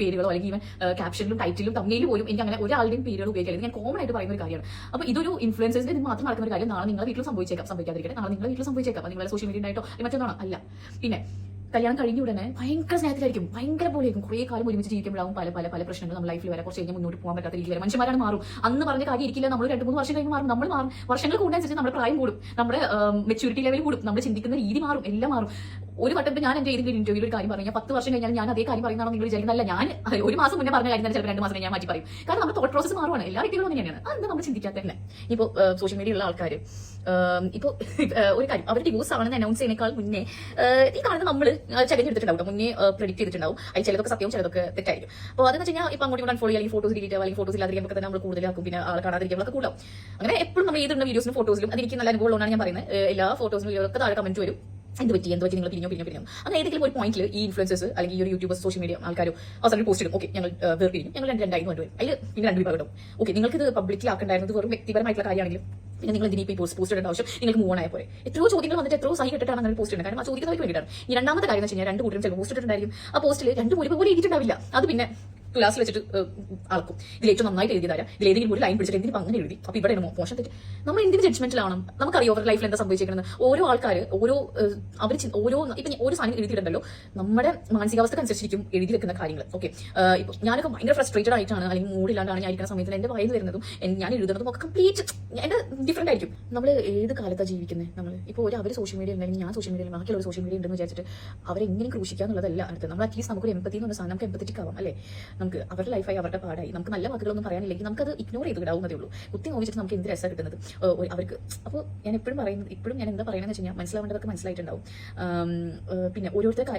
A: പേരുകളോ അല്ലെങ്കിൽ ഈവൻ ക്യാപ്ഷനിലും ടൈറ്റിലും തമ്മിൽ പോലും എനിക്ക് അങ്ങനെ ഒരാളുടെയും പേരുകൾ ഉപയോഗിക്കരുത്. ഞാൻ കോമൺ ആയിട്ട് പറയുന്ന ഒരു കാര്യമാണ്. അപ്പോൾ ഇതൊരു ഇൻഫ്ലുവൻസേഴ്സിന്റെ ഇത് മാത്രം നടക്കുന്ന ഒരു കാര്യം. നാളെ നിങ്ങളുടെ വീട്ടിൽ സംഭവിക്കാതിരിക്കട്ടെ. നാളെ നിങ്ങളുടെ വീട്ടിൽ സംഭവിച്ചേക്കാം. നിങ്ങളുടെ സോഷ്യൽ മീഡിയ ആയിട്ടോ മറ്റൊന്നാണോ അല്ല. പിന്നെ കല്യാണം കഴിഞ്ഞ ഉടനെ ഭയങ്കര സ്നേഹത്തിലായിരിക്കും, ഭയങ്കര പോലെയായിരിക്കും. കുറേ കാലം ഒരുമിച്ച് ജീവിക്കുമ്പോഴാവും പല പ്രശ്നങ്ങൾ നമ്മുടെ ലൈഫിൽ വരെ കുറച്ച് കഴിഞ്ഞാൽ മുന്നോട്ട് പോകാൻ പറ്റാത്ത രീതിയിൽ വരെ മനുഷ്യന്മാരാണ് മാറും. അന്ന് പറഞ്ഞ കാര്യം ഇരിക്കില്ല. നമ്മൾ 2-3 വർഷം കഴിഞ്ഞ് മാറും. നമ്മൾ മാറും. വർഷങ്ങൾ കൂടുന്നതനുസരിച്ച് നമ്മുടെ പ്രായം കൂടും, നമ്മുടെ മെച്യൂരിറ്റി ലെവൽ കൂടും, നമ്മൾ ചിന്തിക്കുന്ന രീതി മാറും, എല്ലാം മാറും. ഒരു വട്ടം ഞാൻ എന്റെ ഏതെങ്കിലും ഇന്റർവ്യൂവിൽ ഒരു കാര്യം പറഞ്ഞാൽ 10 വർഷം കഴിഞ്ഞാൽ ഞാൻ അതേ കാര്യം പറയുന്നതാണോ നിങ്ങൾ വിചാരിക്കുന്നതല്ല. ഞാൻ ഒരു മാസം മുന്നേ പറഞ്ഞ കാര്യം തന്നെ ചിലപ്പോൾ 2 മാസം കഴിഞ്ഞാൽ ഞാൻ മാറ്റി പറയും. കാരണം നമ്മുടെ തോട്ട് പ്രോസസ് മാറുവാണ്. എല്ലാ വ്യക്തികളും തന്നെയാണ്. അതെന്താ നമ്മൾ ചിന്തിക്കാത്തല്ലേ? ഇപ്പോൾ സോഷ്യൽ മീഡിയയിലുള്ള ആൾക്കാർ ഇപ്പോൾ ഒരു കാര്യം അവർ ഡിവോഴ്സ് ആണെന്ന് അനൗൺസ് ചെയ്യുന്നതിനേക്കാൾ മുന്നേ ഈ കാണുന്ന നമ്മൾ ചലഞ്ചെടുത്തിട്ടുണ്ടാവും, മുന്നേ പ്രെഡിക്റ്റ് ചെയ്തിട്ടുണ്ടാവും. അതിൽ ചിലതൊക്കെ സത്യവും ചിലതൊക്കെ തെറ്റായിരിക്കും. അപ്പോൾ അതെന്ന് വെച്ച് കഴിഞ്ഞാൽ ഇപ്പം അങ്ങോട്ട് അൺഫോളോ അല്ലെങ്കിൽ ഫോട്ടോസ് ഡിലീറ്റ് ആവും, അല്ലെങ്കിൽ ഫോട്ടോസ് ഇല്ലാതിരിക്കുമ്പോൾ തന്നെ നമ്മൾ കൂടുതലാക്കും, പിന്നെ ആളെ കാണാതിരിക്കുമ്പോഴൊക്കെ കൂടാം. അങ്ങനെ എപ്പോഴും നമ്മൾ ഏതുള്ള വീഡിയോസിലും ഫോട്ടോസിലും അതെനിക്ക് നല്ല അനുഭവം ഉള്ളതാണ് ഞാൻ പറയുന്നത്. എല്ലാ ഫോട്ടോസിലും വീഡിയോയിലൊക്കെ താഴെ കമന്റ് വരും, എന്ത് പറ്റി നിങ്ങൾ പിരിഞ്ഞു. അങ്ങനെ ഏതെങ്കിലും ഒരു പോയിന്റിൽ ഈ ഇൻഫ്ലുവൻസേഴ്സ് അല്ലെങ്കിൽ ഈ ഒരു യൂട്യൂബേഴ്സ് സോഷ്യൽ മീഡിയ ആൾക്കാരും അവസാനം പോസ്റ്റ് ഇടും, ഓക്കെ ഞങ്ങൾ വേർപിരിഞ്ഞു, ഞങ്ങൾ രണ്ടായിരുന്നു കൊണ്ടുവരും. അതിൽ പിന്നെ 2 വിഭാഗം. ഓക്കെ നിങ്ങൾക്ക് ഇത് പബ്ലിക്കിലാക്കേണ്ടായിരുന്നത് വെറും വ്യക്തിപരമായിട്ടുള്ള കാര്യമാണെങ്കിലും പിന്നെ നിങ്ങൾ ഇതിനെ ഇപ്പോൾ പോസ്റ്റ് ഇടേണ്ട ആവശ്യം നിങ്ങൾക്ക് മൂവ് ആയ പോലെ. എത്രയോ ചോദ്യങ്ങൾ വന്നിട്ട് എത്രയോ സഹി ഇട്ടിട്ടാണ് അങ്ങനെ പോസ്റ്റ് ഇടുന്നത്. കാരണം ആ ചോദിക്കുന്നവർക്ക് വേണ്ടിയിട്ടാണ്. ഈ രണ്ടാമത്തെ കാര്യം എന്ന് വെച്ച് കഴിഞ്ഞാൽ 2 കൂട്ടരും ചിലപ്പോൾ പോസ്റ്റ് ഇട്ടിട്ടുണ്ടായിരിക്കും. ആ പോസ്റ്റിൽ 2 ഒരുപോലെ എഴുതിയിട്ടുണ്ടാവില്ല. അത് പിന്നെ ക്ലാസ്സിൽ വെച്ചിട്ട് അളക്കും. ഇതിൽ ഏറ്റവും നന്നായിട്ട് എഴുതിയതാരാ, ഇതിൽ ഏതെങ്കിലും ഒരു ലൈൻ പിടിച്ചിട്ട് എന്തിനും അങ്ങനെ എഴുതി, അപ്പോൾ ഇവിടെ മോശം തെറ്റ്. നമ്മൾ എന്തിന് ജഡ്ജ്മെന്റിലാണ്? നമുക്കറിയാം അവരുടെ ലൈഫിൽ എന്താ സംഭവിച്ചിരിക്കുന്നത്. ഓരോ ആൾക്കാർ ഓരോ ഇപ്പം ഓരോ സാധനം എഴുതിയിട്ടുണ്ടല്ലോ, നമ്മുടെ മാനസികാവസ്ഥക്ക് അനുസരിച്ചിരിക്കും എഴുതി വെക്കുന്ന കാര്യങ്ങൾ. ഓക്കെ, ഇപ്പോൾ ഞാനൊക്കെ ഭയങ്കര ഫ്രസ്ട്രേറ്റഡ് ആയിട്ടാണ് അല്ലെങ്കിൽ മൂഡില്ലാണ്ടാണ് ഞാൻ ഇരിക്കുന്ന സമയത്ത് എൻ്റെ വായിൽ വരുന്നതും ഞാൻ എഴുതുന്നതും ഒക്കെ കംപ്ലീറ്റ് എൻ്റെ ഡിഫറെന്റ് ആയിരിക്കും. നമ്മൾ ഏത് കാലത്താണ് ജീവിക്കുന്നത്? നമ്മൾ ഇപ്പോൾ അവർ സോഷ്യൽ മീഡിയ ഉണ്ടെങ്കിൽ ഞാൻ സോഷ്യൽ മീഡിയയിൽ ബാക്കിയുള്ള സോഷ്യൽ മീഡിയ ഉണ്ടെന്ന് വിചാരിച്ചിട്ട് അവരെങ്ങനെ ക്രൂശിക്കുക എന്നുള്ളതല്ല അടുത്ത്. നമ്മൾ അറ്റ്ലീസ്റ്റ് നമുക്കൊരു എമ്പത്തി എന്ന് പറഞ്ഞ സാധനം നമുക്ക് എമ്പത്തിക്ക് ആവാം അല്ലേ? നമുക്ക് അവരുടെ ലൈഫായി അവരുടെ പാടായി നമുക്ക് നല്ല വാക്കുകളൊന്നും പറയാനില്ലെങ്കിൽ നമുക്കത് ഇഗ്നോർ ചെയ്ത് വിടാവുന്നതേ ഉള്ളൂ. കുത്തി നോവിച്ചിട്ട് നമുക്ക് എന്ത് രസമാണ് കിട്ടുന്നത് അവർക്ക്. അപ്പോൾ ഞാൻ എപ്പോഴും പറയുന്നത്, ഇപ്പോഴും ഞാൻ എന്താ പറയുന്നത് വെച്ച് കഴിഞ്ഞാൽ മനസ്സിലാവേണ്ടതൊക്കെ മനസ്സിലായിട്ടുണ്ടാവും. പിന്നെ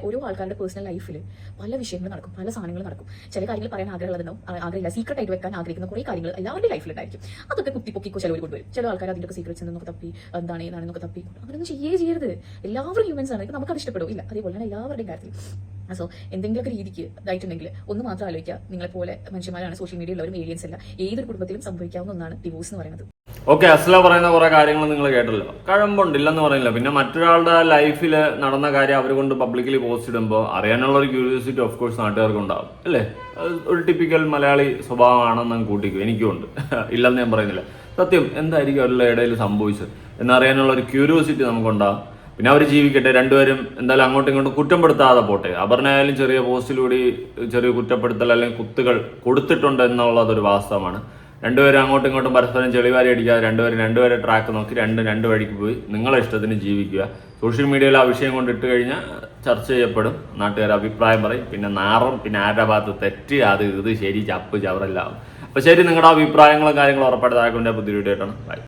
A: ഓരോ ആൾക്കാരുടെ പേഴ്സണൽ ലൈഫിൽ പല വിഷയങ്ങൾ നടക്കും, പല സാധനങ്ങൾ നടക്കും. ചില കാര്യങ്ങൾ പറയാൻ ആഗ്രഹമില്ല, സീക്രട്ട് ആയിട്ട് വെക്കാൻ ആഗ്രഹിക്കുന്ന കുറേ കാര്യങ്ങൾ എല്ലാവരുടെ ലൈഫിലുണ്ടായിരിക്കും. അതൊക്കെ കുത്തിപ്പൊക്കിക്കോ ചിലവർ കൊണ്ടുവരും. ചില ആൾക്കാർ അതിൻ്റെ സീക്രറ്റ്സ് എന്നൊക്കെ തപ്പി എന്താണ് ഏതാണെന്നൊക്കെ തപ്പി അങ്ങനെയൊന്നും ചെയ്യരുത്. എല്ലാവരും ഹ്യൂമൻസ് ആണ്. ഇപ്പം നമുക്കത് ഇഷ്ടപ്പെടും ഇല്ല, അതേപോലെ തന്നെ എല്ലാവരുടെയും കാര്യത്തിൽ. സോ എന്തെങ്കിലുമൊക്കെ രീതിക്ക് ഇതായിട്ടുണ്ടെങ്കിൽ ഒന്ന് മാത്രം ആലോചിക്കുക, നിങ്ങളെപ്പോലെ മനുഷ്യന്മാരാണ് സോഷ്യൽ മീഡിയയിലുള്ളവരും, ഏലിയൻസ് അല്ല. ഏതൊരു കുടുംബത്തിലും സംഭവിക്കാവുന്ന ഒന്നാണ് ഡിവോഴ്സ് എന്ന് പറയുന്നത്.
C: ഓക്കെ, അസ്ല പറയുന്ന കുറെ കാര്യങ്ങൾ നിങ്ങൾ കേട്ടല്ലോ. കഴമ്പുണ്ടില്ലെന്ന് പറയുന്നില്ല. പിന്നെ മറ്റൊരാളുടെ ലൈഫിൽ നടന്ന കാര്യം അവർ കൊണ്ട് പബ്ലിക്കലി പോസ്റ്റ് ഇടുമ്പോൾ അറിയാനുള്ള ഒരു ക്യൂരിയോസിറ്റി ഓഫ് കോഴ്സ് നാട്ടുകാർക്ക് ഉണ്ടാവും അല്ലേ? ഒരു ടിപ്പിക്കൽ മലയാളി സ്വഭാവമാണെന്ന് ഞാൻ കൂട്ടിക്കും, എനിക്കും ഉണ്ട്, ഇല്ലെന്ന് ഞാൻ പറയുന്നില്ല. സത്യം എന്തായിരിക്കും അവരുടെ ഇടയിൽ സംഭവിച്ചത് എന്നറിയാനുള്ള ഒരു ക്യൂരിയോസിറ്റി നമുക്കുണ്ടാകും. പിന്നെ അവർ ജീവിക്കട്ടെ, രണ്ടുപേരും എന്തായാലും അങ്ങോട്ടും ഇങ്ങോട്ടും കുറ്റപ്പെടുത്താതെ പോട്ടെ. അപർണയായാലും ചെറിയ പോസ്റ്റിലൂടെ ചെറിയ കുറ്റപ്പെടുത്തൽ അല്ലെങ്കിൽ കുത്തുകൾ കൊടുത്തിട്ടുണ്ട് എന്നുള്ളതൊരു വാസ്തവമാണ്. രണ്ടുപേരും അങ്ങോട്ടും ഇങ്ങോട്ടും പരസ്പരം ചെളിവാരി അടിക്കാതെ രണ്ടുപേരെ ട്രാക്ക് നോക്കി രണ്ട് വഴിക്ക് പോയി നിങ്ങളെ ഇഷ്ടത്തിന് ജീവിക്കുക. സോഷ്യൽ മീഡിയയിൽ ആ വിഷയം കൊണ്ട് ഇട്ട് കഴിഞ്ഞാൽ ചർച്ച ചെയ്യപ്പെടും, നാട്ടുകാർ അഭിപ്രായം പറയും, പിന്നെ നാറും, പിന്നെ ആരുടെ ഭാഗത്ത് തെറ്റ്, അത് ഇത് ശരി, ചപ്പ് ചവറെല്ലാം. അപ്പോൾ ശരി, നിങ്ങളുടെ അഭിപ്രായങ്ങളും കാര്യങ്ങളും ഉറപ്പായിട്ട് താഴെ പുതിയ വീഡിയോ ആയിട്ടാണ്. ബൈ.